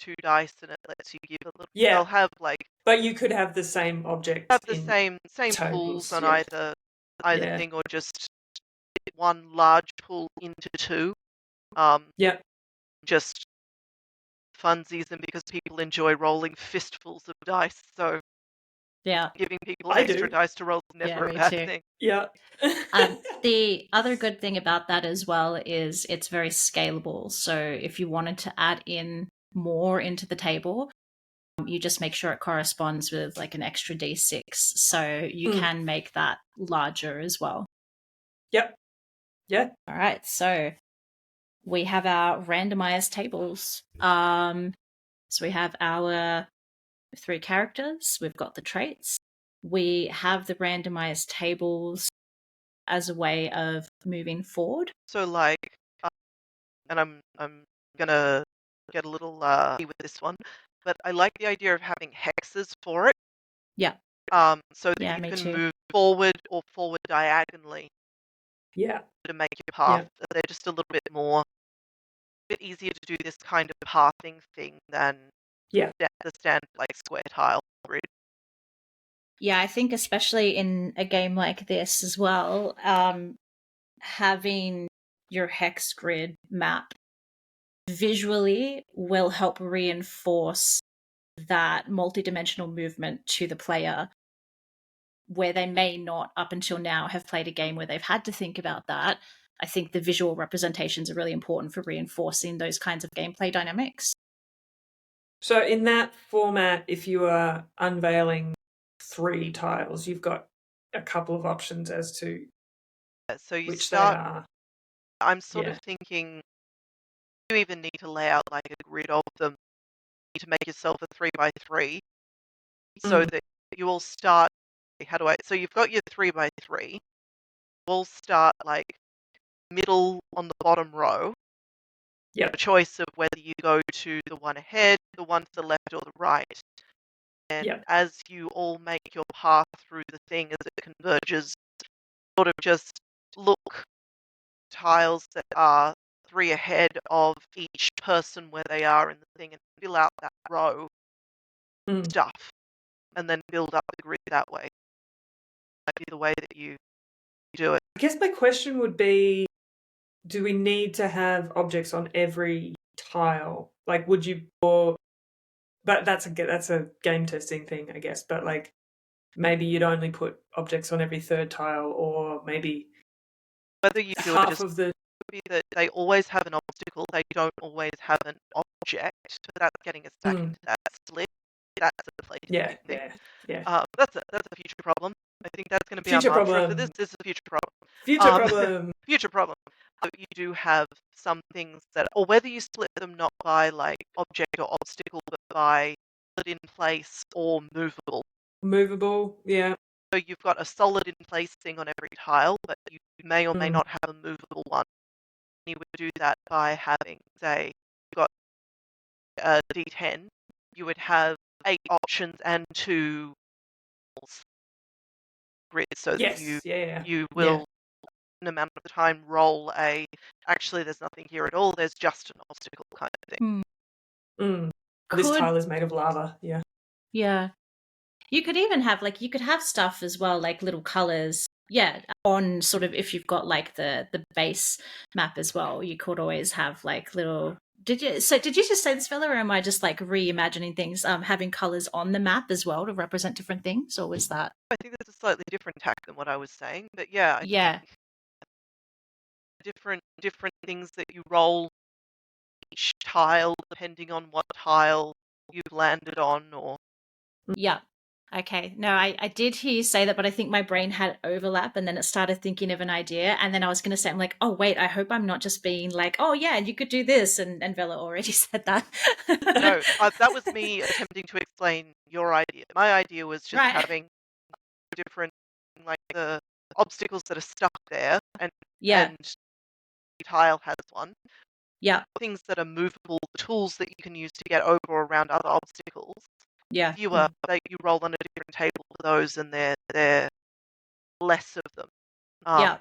2 dice and it lets you give a little. Yeah. They'll have like. But you could have the same object. Have the same pools on either thing, or just 1 large pool into 2. Yeah. Just funsies, and because people enjoy rolling fistfuls of dice, so. Yeah. Giving people extra dice to roll is never a bad thing. Yeah. The other good thing about that as well is it's very scalable. So if you wanted to add in more into the table, you just make sure it corresponds with like an extra d6. So you can make that larger as well. Yep. Yeah. All right. So we have our randomized tables. So we have our 3 characters. We've got the traits. We have the randomized tables as a way of moving forward. So like, and I'm gonna get a little with this one, but I like the idea of having hexes for it. Yeah. So that Yeah, you me can too. move forward or forward diagonally Yeah. to make your path. They're just a little bit easier to do this kind of pathing thing than Yeah. the standard like square tile grid. Yeah, I think especially in a game like this as well, having your hex grid map visually will help reinforce that multidimensional movement to the player, where they may not up until now have played a game where they've had to think about that. I think the visual representations are really important for reinforcing those kinds of gameplay dynamics. So in that format, if you are unveiling 3 tiles, you've got a couple of options as to So you which they start. are. I'm sort Yeah. of thinking you even need to lay out like a grid of them. You need to make yourself a 3x3 so that you all start. How do I? So you've got your 3x3. You all start like middle on the bottom row. Yeah. A choice of whether you go to the one ahead, the one to the left, or the right. And Yeah. as you all make your path through the thing as it converges, sort of just look tiles that are 3 ahead of each person where they are in the thing and fill out that row stuff and then build up the grid that way. Might be the way that you do it. I guess my question would be, do we need to have objects on every tile? Like, would you, but that's a game testing thing, I guess. But like, maybe you'd only put objects on every 3rd tile, or maybe Whether you do it half just of the. be that they always have an obstacle, they don't always have an object. So that's getting us back into that split. That's a playtesting thing. That's a future problem. I think that's going to be our Future mantra for problem. this. This is a future problem. Future problem. Future problem. You do have some things that, or whether you split them not by like object or obstacle, but by solid in place or movable. Movable. Yeah. So you've got a solid in place thing on every tile, but you may or may not have a movable one. You would do that by having, say, you've got a D10, you would have 8 options and 2 grids, so that you will, an amount of the time, roll a, actually there's nothing here at all, there's just an obstacle kind of thing. This tile is made of lava. Yeah. Yeah. You could even have you could have stuff as well, like little colors. Yeah, on sort of, if you've got like the base map as well, you could always have like little. Did you just say this, fella, or am I just like reimagining things? Having colors on the map as well to represent different things, or was that? I think that's a slightly different tack than what I was saying, but yeah, I Yeah. think different things that you roll each tile depending on what tile you've landed on, or Yeah. Okay. No, I did hear you say that, but I think my brain had overlap and then it started thinking of an idea. And then I was going to say, I'm like, oh, wait, I hope I'm not just being like, oh, yeah, you could do this. And Vela already said that. no, that was me attempting to explain your idea. My idea was just having different, like the obstacles that are stuck there, and the tile has one. Yeah. Things that are movable, tools that you can use to get over or around other obstacles. Yeah. You roll on a different table for those, and they're less of them. Yeah.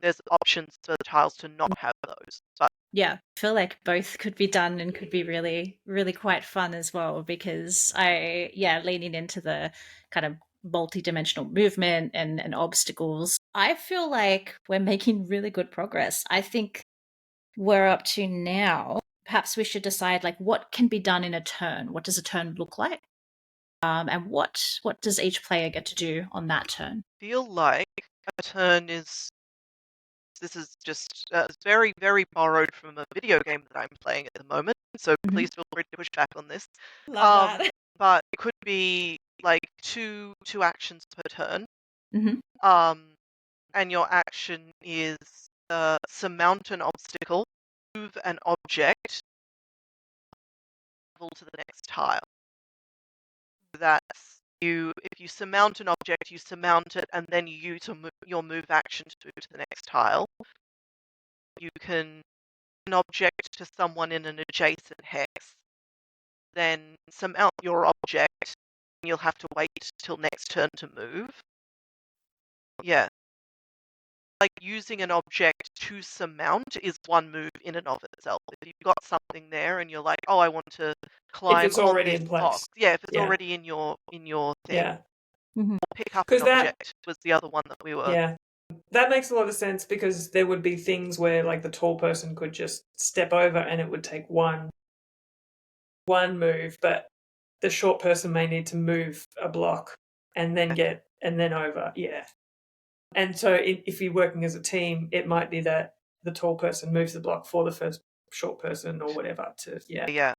There's options for the tiles to not have those. But yeah, I feel like both could be done and could be really, really quite fun as well, because leaning into the kind of multi-dimensional movement and obstacles, I feel like we're making really good progress. I think we're up to now. Perhaps we should decide like what can be done in a turn. What does a turn look like? And what does each player get to do on that turn? I feel like a turn is, this is just very, very borrowed from a video game that I'm playing at the moment, so please feel free to push back on this. Love that. But it could be like two actions per turn. And your action is surmount an obstacle, move an object, travel to the next tile. That's you. If you surmount an object, you surmount it, and then you use your move action to move to the next tile. You can an object to someone in an adjacent hex, then surmount your object, and you'll have to wait till next turn to move. Yeah. Like using an object to surmount is one move in and of itself. If you've got something there and you're like, oh, I want to climb it's on already this in place. box. Yeah, if it's Yeah. already in your thing. Yeah. Mhm. Pick up 'Cause an that- object was the other one that we were. Yeah. That makes a lot of sense because there would be things where like the tall person could just step over and it would take one move, but the short person may need to move a block and then over. Yeah. And so if you're working as a team, it might be that the tall person moves the block for the first short person or whatever to Yeah.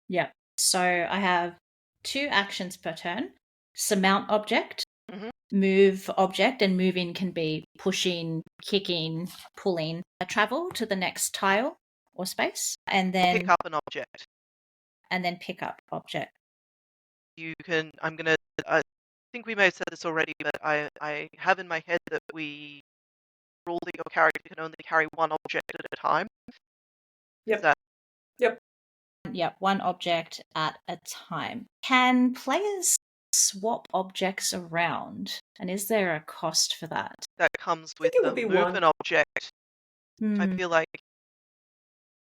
Yeah. So I have 2 actions per turn. Surmount object, Mhm. move object, and moving can be pushing, kicking, pulling. Travel to the next tile or space, and then Pick up an object. pick up object. You can. I think we may have said this already, but I have in my head that we rule that your character can only carry one object at a time. Yep. Is that Yeah, one object at a time. Can players swap objects around? And is there a cost for that? comes with it the would be move one. an object? I Hmm. feel like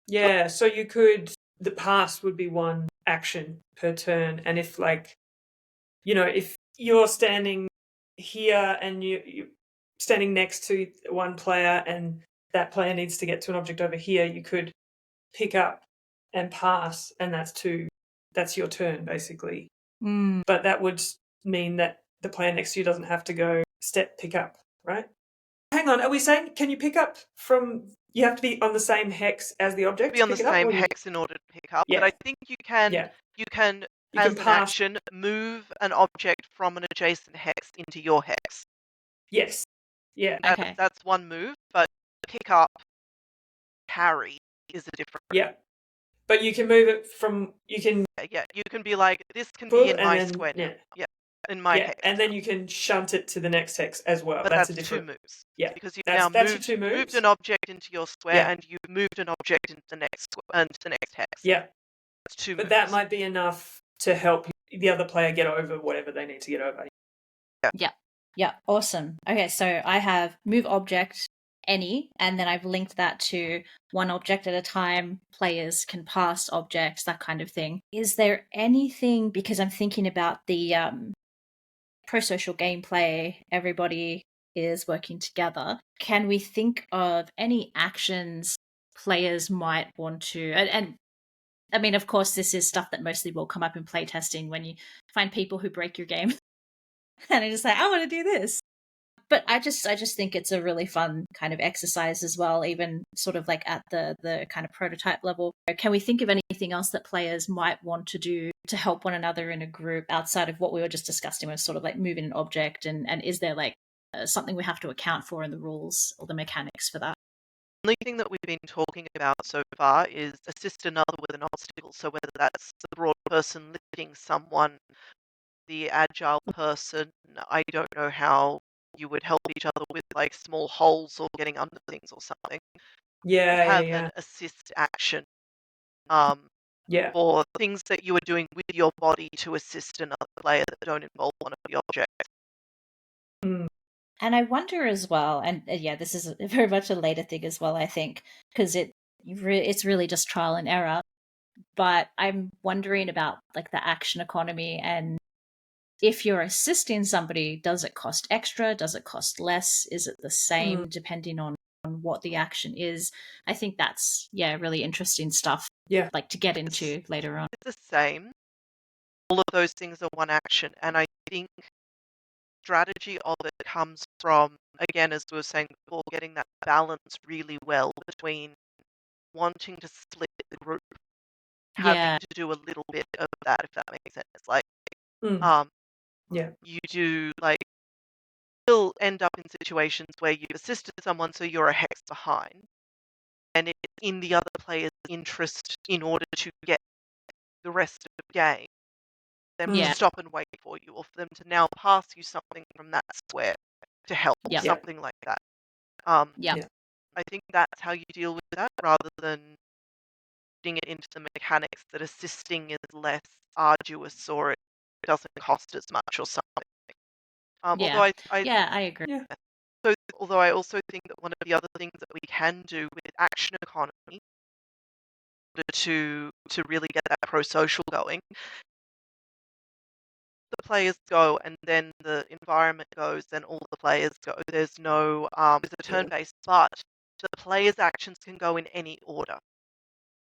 Yeah, so the pass would be one action per turn, and if if you're standing here and you're standing next to one player and that player needs to get to an object over here, you could pick up and pass, and that's your turn basically. But that would mean that the player next to you doesn't have to go step pick up, right? Hang on, are we saying can you pick up from? You have to be on the same hex as the object. be on the to pick it up, same or you- hex in order to pick up. Yeah. But I think you can. Yeah. You can, You as can an pass. action, move an object from an adjacent hex into your hex. Yes. Yeah. Okay. That's one move, but pick up, carry is a different. Yeah. But you can move it from. You can Yeah, you can be like, this can pull be in and my then square now. yeah. Yeah, in my Yeah, hex. and then you can shunt it to the next hex as well. But That's a that's different. 2 moves. Yeah. Because you've That's now your 2 moves. moved an object into your square Yeah. and you've moved an object into the next hex. Yeah. That's 2 But moves. that might be enough to help the other player get over whatever they need to get over. Yeah, awesome. Okay, so I have move object any, and then I've linked that to one object at a time. Players can pass objects, that kind of thing. Is there anything, because I'm thinking about the pro-social gameplay, everybody is working together. Can we think of any actions players might want to, and I mean, of course, this is stuff that mostly will come up in playtesting when you find people who break your game and it's like, I want to do this. But I just think it's a really fun kind of exercise as well, even sort of like at the kind of prototype level. Can we think of anything else that players might want to do to help one another in a group outside of what we were just discussing with sort of like moving an object? And is there like something we have to account for in the rules or the mechanics for that? The only thing that we've been talking about so far is assist another with an obstacle. So whether that's the broad person lifting someone, the agile person, I don't know how you would help each other with like small holes or getting under things or something. Have an assist action for things that you are doing with your body to assist another player that don't involve one of the objects. And I wonder as well, and yeah, this is very much a later thing as well, I think, because it's really just trial and error. But I'm wondering about like the action economy, and if you're assisting somebody, does it cost extra? Does it cost less? Is it the same depending on what the action is? I think that's really interesting stuff. Yeah, like to get into later on. It's the same. All of those things are one action, and I think strategy of it comes from, again, as we were saying before, getting that balance really well between wanting to split the group, having to do a little bit of that, if that makes sense. Like, you do like you'll end up in situations where you've assisted someone, so you're a hex behind, and it's in the other player's interest in order to get the rest of the game, them to stop and wait for you, or for them to now pass you something from that square to help, or something like that. I think that's how you deal with that, rather than putting it into the mechanics that assisting is less arduous or it doesn't cost as much or something. Although Yeah. I Yeah, I agree. Yeah. so although I also think that one of the other things that we can do with action economy to really get that pro-social going, the players go and then the environment goes, then all the players go. There's no it's a turn-based, but the players' actions can go in any order.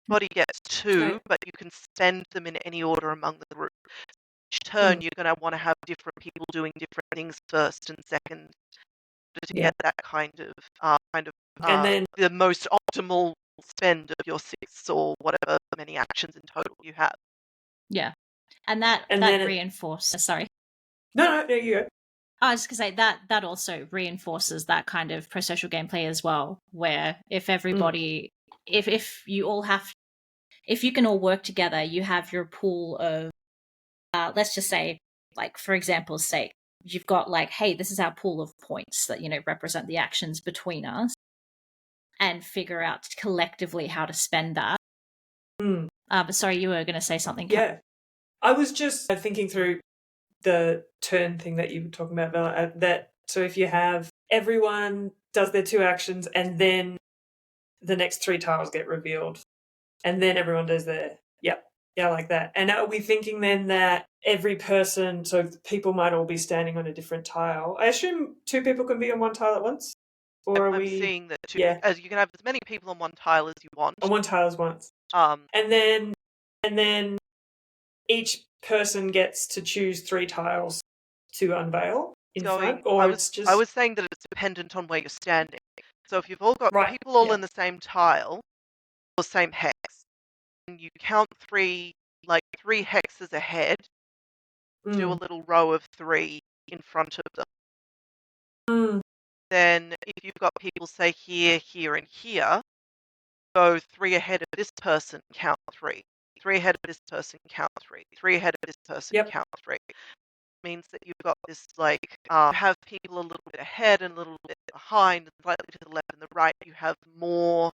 Everybody gets two, Okay. but you can spend them in any order among the group. Each turn, Mm. you're going to want to have different people doing different things first and second to Yeah. get that kind of And then the most optimal spend of your 6 or whatever many actions in total you have. Yeah. And that reinforces, sorry. no, there you go. I was just gonna say that also reinforces that kind of pro-social gameplay as well, where if everybody, if you all have, if you can all work together, you have your pool of, let's just say, like for example's sake, you've got like, hey, this is our pool of points that represent the actions between us, and figure out collectively how to spend that. But sorry, you were going to say something. Yeah. I was just thinking through the turn thing that you were talking about, Bella, that so if you have everyone does their 2 actions and then the next 3 tiles get revealed and then everyone does their, yeah, like that. And are we thinking then that every person, so people might all be standing on a different tile? I assume 2 people can be on one tile at once? Or are I'm we, seeing that yeah, you can have as many people on one tile as you want. on one tile as once? Um, And then each person gets to choose 3 tiles to unveil in front, or it's just I was saying that it's dependent on where you're standing. So if you've all got right. people all Yeah. in the same tile or same hex, and you count 3 hexes ahead, do a little row of 3 in front of them. Then if you've got people say here, here, and here, go 3 ahead of this person, count 3. 3 ahead of this person, count 3. 3 ahead of this person, Yep. count 3. Means that you've got this have people a little bit ahead and a little bit behind, and slightly to the left and the right. You have more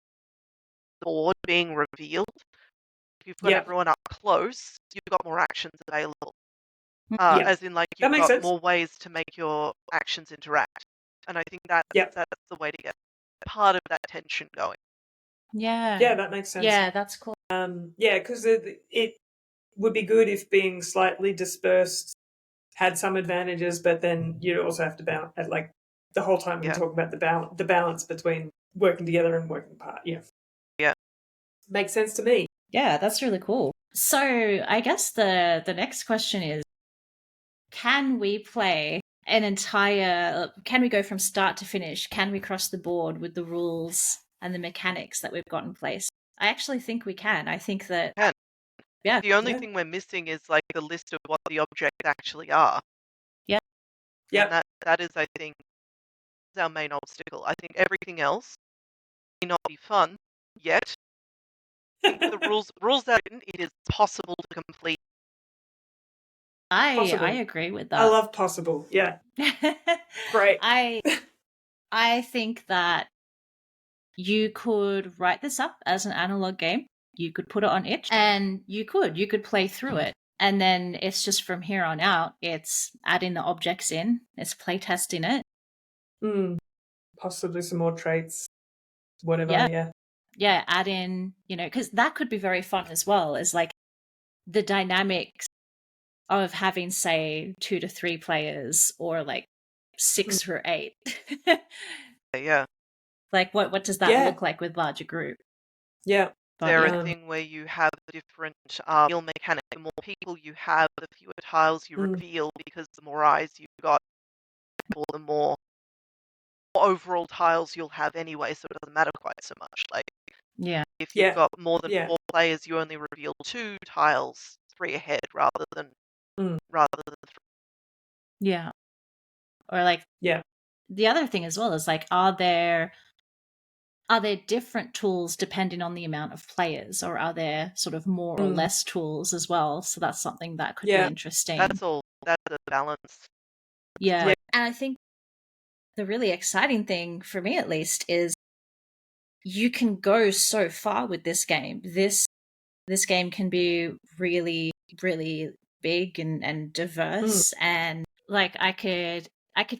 board being revealed. If you've got Yep. everyone up close, you've got more actions available. Yeah. As in, like, That you've makes got sense. more ways to make your actions interact. And I think that's Yep. the way to get part of that tension going. Yeah. Yeah, that makes sense. Yeah, that's cool. Yeah, because it would be good if being slightly dispersed had some advantages, but then you'd also have to balance, like the whole time we Yeah. talk about the balance between working together and working apart. Yeah. Yeah. Makes sense to me. Yeah, that's really cool. So I guess the next question is, can we play can we go from start to finish? Can we cross the board with the rules and the mechanics that we've got in place? I actually think we can. I think that, Can. yeah. The only Yeah. thing we're missing is like the list of what the objects actually are. Yeah. And that is, I think, is our main obstacle. I think everything else may not be fun yet. I think the rules are written, it is possible to complete. I Possible. agree with I that. love possible. Yeah. Great. I think that you could write this up as an analog game. You could put it on itch, and you could play through it. And then it's just from here on out, it's adding the objects in, it's playtesting it. Possibly some more traits, whatever. Yeah. Yeah, add in, because that could be very fun as well, is like the dynamics of having, say, 2 to 3 players, or like 6 or 8. Yeah. Like what does that look like with larger group? Yeah. But There a thing where you have a different reveal mechanic. The more people you have, the fewer tiles you reveal, because the more eyes you've got, or the more overall tiles you'll have anyway, so it doesn't matter quite so much. Like, yeah. if you've got more than 4 players, you only reveal 2 tiles, 3 ahead, rather than 3. Yeah. Or like, the other thing as well is like, are there different tools depending on the amount of players, or are there sort of more or less tools as well? So that's something that could be interesting. That's a balance. Yeah. And I think the really exciting thing, for me at least, is you can go so far with this game. This game can be really, really big and diverse, and like I could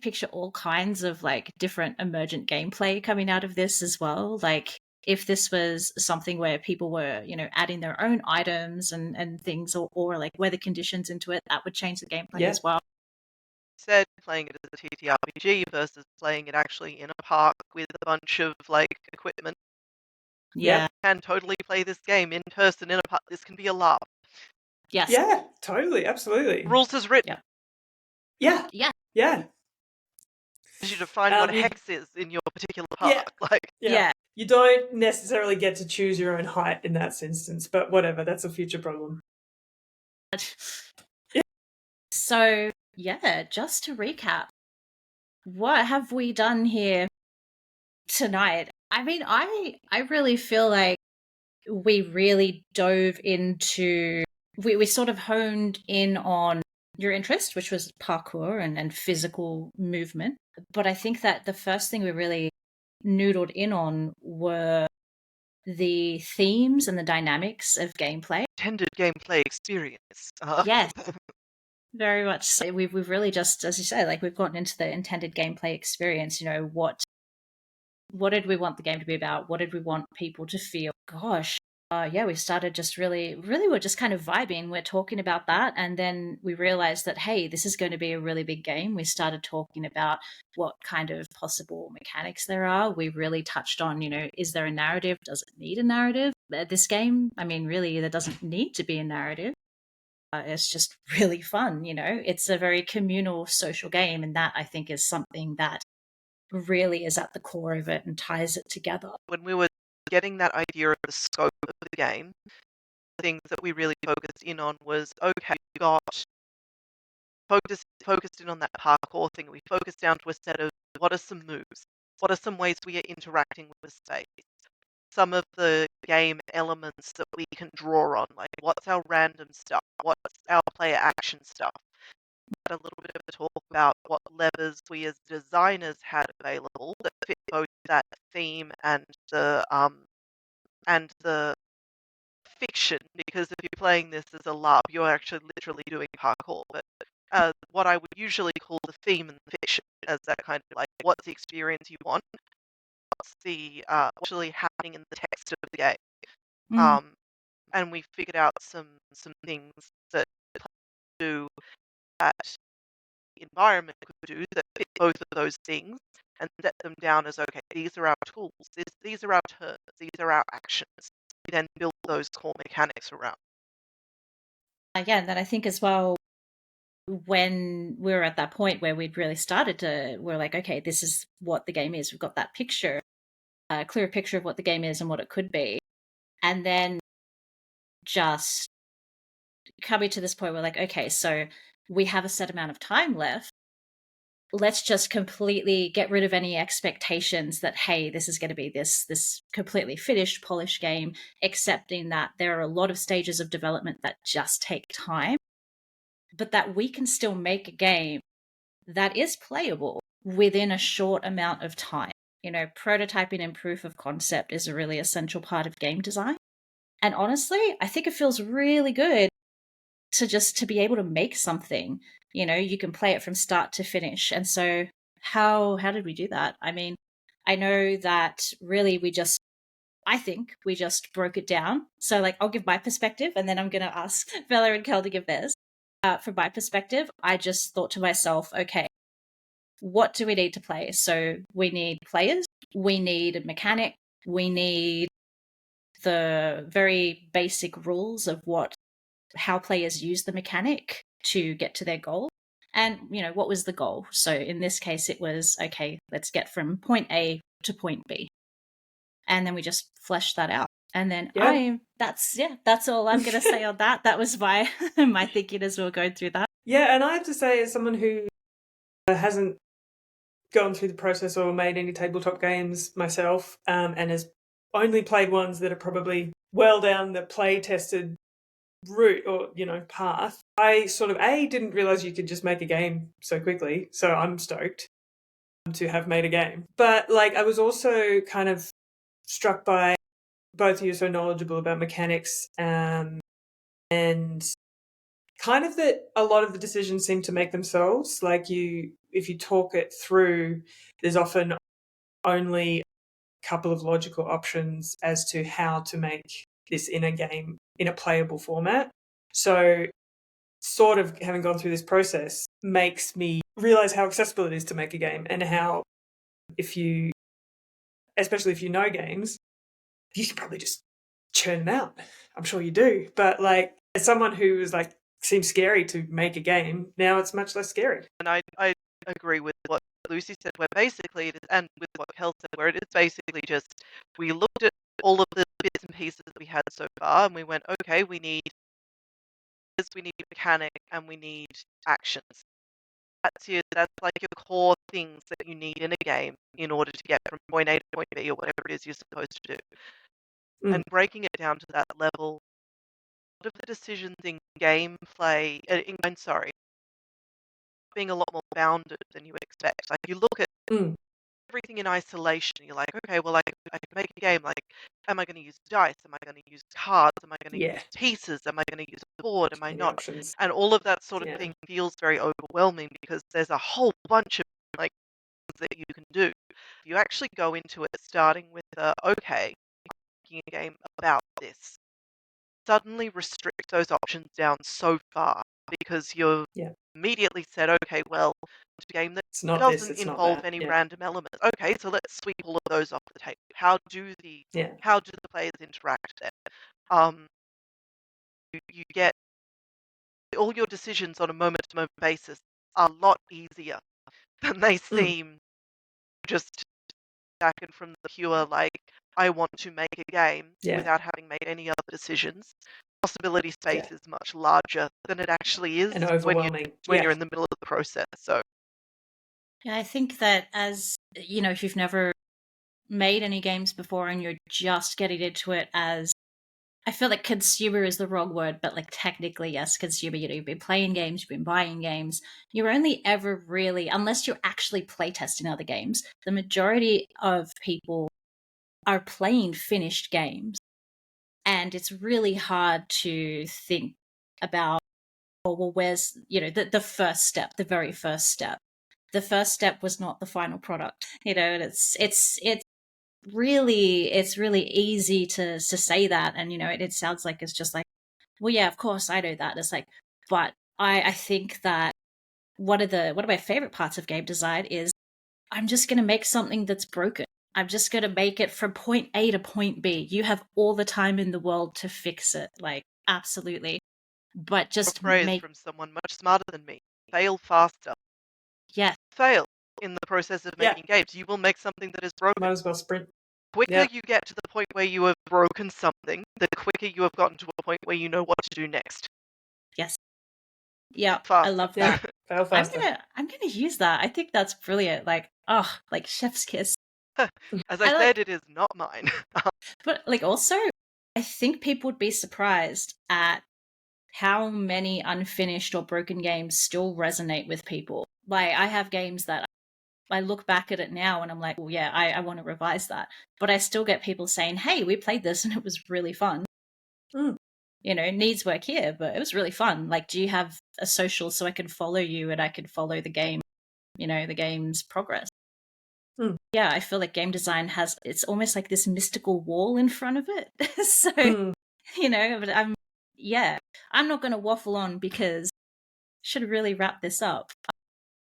picture all kinds of like different emergent gameplay coming out of this as well. Like if this was something where people were, adding their own items and things, or like weather conditions into it, that would change the gameplay as well. Said playing it as a TTRPG versus playing it actually in a park with a bunch of like equipment. Yeah. You can totally play this game in person in a park. This can be a laugh. Yes. Yeah, totally, absolutely. Rules as written. Yeah. Yeah. You define what a hex is in your particular park. Yeah. You don't necessarily get to choose your own height in that instance, but whatever, that's a future problem. So, just to recap, what have we done here tonight? I mean, I really feel like we really dove into, we sort of honed in on your interest, which was parkour and physical movement. But I think that the first thing we really noodled in on were the themes and the dynamics of gameplay. Intended gameplay experience. Yes. Very much so. We've really just, as you say, like we've gotten into the intended gameplay experience. What did we want the game to be about? What did we want people to feel? Gosh, we started just really we're just kind of vibing. We're talking about that, and then we realized that hey, this is going to be a really big game. We started talking about what kind of possible mechanics there are. We really touched on, is there a narrative? Does it need a narrative? This game, I mean, really, there doesn't need to be a narrative. It's just really fun, It's a very communal social game, and that I think is something that really is at the core of it and ties it together. When we were getting that idea of the scope of the game, the things that we really focused in on was, okay, we got focused in on that parkour thing. We focused down to a set of what are some moves? What are some ways we are interacting with space? Some of the game elements that we can draw on, like what's our random stuff, what's our player action stuff. We had a little bit of a talk about what levers we as designers had available that fit both that theme and the fiction, because if you're playing this as a LARP, you're actually literally doing parkour. But what I would usually call the theme and the fiction as that kind of like, what's the experience you want? What's the actually happening in the text of the game? And we figured out some things that do that the environment could do that fit both of those things and set them down as, okay, these are our tools, these are our turns, these are our actions. We then build those core mechanics around. Yeah, and then I think as well, when we were at that point where we'd really started we're like, okay, this is what the game is. We've got that picture, a clear picture of what the game is and what it could be. And then just coming to this point, we're like, okay, so we have a set amount of time left. Let's just completely get rid of any expectations that, hey, this is going to be this completely finished, polished game, accepting that there are a lot of stages of development that just take time, but that we can still make a game that is playable within a short amount of time. Prototyping and proof of concept is a really essential part of game design. And honestly, I think it feels really good to be able to make something. You can play it from start to finish. And so how did we do that? I mean, I know that really I think we just broke it down. So like, I'll give my perspective and then I'm going to ask Bella and Kel to give theirs. From my perspective, I just thought to myself, okay, what do we need to play? So we need players, we need a mechanic, we need the very basic rules of how players use the mechanic to get to their goal. And, what was the goal? So in this case, it was, okay, let's get from point A to point B. And then we just fleshed that out. And then that's all I'm going to say on that. That was my thinking as we were going through that. Yeah, and I have to say, as someone who hasn't gone through the process or made any tabletop games myself, and has only played ones that are probably well down the play-tested route or, path, I sort of, didn't realise you could just make a game so quickly, so I'm stoked to have made a game. But, I was also kind of struck by both of you are so knowledgeable about mechanics, and kind of that a lot of the decisions seem to make themselves. Like if you talk it through, there's often only a couple of logical options as to how to make this in a game in a playable format. So sort of having gone through this process makes me realize how accessible it is to make a game, and how especially if you know games, you should probably just churn them out. I'm sure you do. But like, as someone who is like, seems scary to make a game, now it's much less scary. And I agree with what Lucy said, where basically it is, and with what Kel said, where it is basically just, we looked at all of the bits and pieces that we had so far, and we went, okay, we need mechanic, and we need actions. That's like your core things that you need in a game in order to get from point A to point B, or whatever it is you're supposed to do. And breaking it down to that level, a lot of the decisions in gameplay, being a lot more bounded than you would expect. Like, you look at everything in isolation, you're like, okay, well, I can make a game. Like, am I going to use dice? Am I going to use cards? Am I going to use pieces? Am I going to use a board? Am I not? Options. And all of that sort of thing feels very overwhelming, because there's a whole bunch of like things that you can do. You actually go into it starting with, okay, making a game about this. Suddenly restrict those options down so far, because you're immediately said, okay, well, it's a game that doesn't involve any random elements. Okay, so let's sweep all of those off the table. How do the players interact there? You get all your decisions on a moment-to-moment basis are a lot easier than they seem, just and from the pure, like, I want to make a game without having made any other decisions. Possibility space is much larger than it actually is, and overwhelming when you're in the middle of the process. So yeah, I think that, as you know, if you've never made any games before and you're just getting into it, as I feel like consumer is the wrong word, but like technically, yes, consumer. You know, you've been playing games, you've been buying games. You're only ever really, unless you're actually playtesting other games, the majority of people are playing finished games. And it's really hard to think about, oh, well, where's, you know, the first step, the very first step. The first step was not the final product, you know, and it's really easy to say that, and you know, it sounds like it's just like, well, yeah, of course I know that. It's like, but I think that one of my favorite parts of game design is, I'm just going to make something that's broken. I'm just going to make it from point A to point B. You have all the time in the world to fix it, like, absolutely. But just praise from someone much smarter than me. Fail faster. Yes. Fail in the process of making games. You will make something that is broken. Might as well sprint. Quicker you get to the point where you have broken something, the quicker you have gotten to a point where you know what to do next. Yes. Yeah, Faster. I love that. Fail faster. I'm gonna use that. I think that's brilliant. Like, oh, like chef's kiss. As I said, it is not mine. But like, also, I think people would be surprised at how many unfinished or broken games still resonate with people. Like, I have games that I look back at it now and I'm like, well, yeah, I want to revise that. But I still get people saying, hey, we played this and it was really fun. You know, needs work here, but it was really fun. Like, do you have a social so I can follow you and I can follow the game, you know, the game's progress? Yeah, I feel like game design it's almost like this mystical wall in front of it. So, you know, but I'm not going to waffle on, because I should really wrap this up.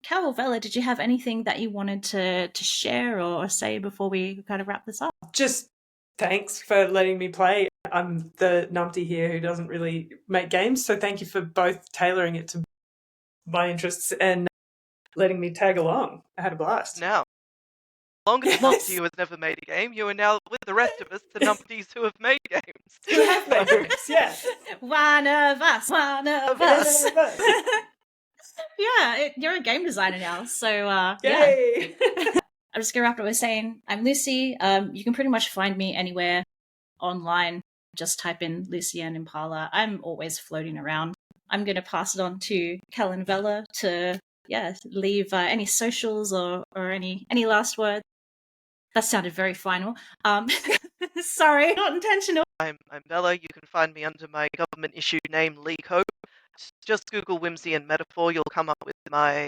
Cal or Vela, did you have anything that you wanted to share or say before we kind of wrap this up? Just thanks for letting me play. I'm the numpty here who doesn't really make games, so thank you for both tailoring it to my interests and letting me tag along. I had a blast. Now, longest numpty who has never made a game, you are now with the rest of us, the numpties who have made games. Who have made games, yeah. One of us. Yeah, you're a game designer now, so Yay! I'm just gonna wrap it up by saying I'm Lucy. You can pretty much find me anywhere online. Just type in Lucienne Impala. I'm always floating around. I'm gonna pass it on to Cal and Vela to leave any socials or any last words. That sounded very final. Sorry, not intentional. I'm Bella. You can find me under my government issued name, Lee Coe. Just Google Whimsy and Metaphor. You'll come up with my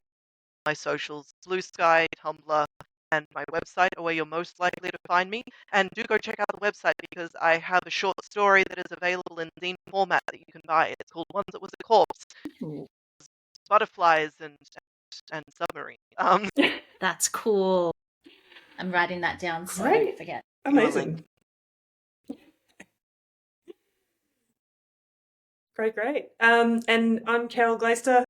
socials, Blue Sky, Tumblr, and my website are where you're most likely to find me. And do go check out the website because I have a short story that is available in zine format that you can buy. It's called Once It Was a Corpse. Ooh, Butterflies and submarine. that's cool. I'm writing that down so I Great. don't forget. Amazing. Great. And I'm Carol Glaister.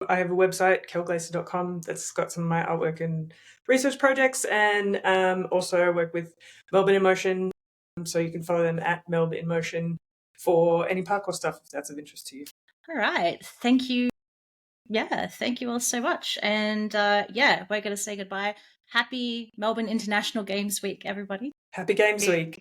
I have a website, carolglaister.com, that's got some of my artwork and research projects, and also I work with Melbourne in Motion, so you can follow them at Melbourne in Motion for any parkour stuff if that's of interest to you. All right. Thank you. Yeah, thank you all so much. And we're going to say goodbye. Happy Melbourne International Games Week, everybody. Happy Games Week.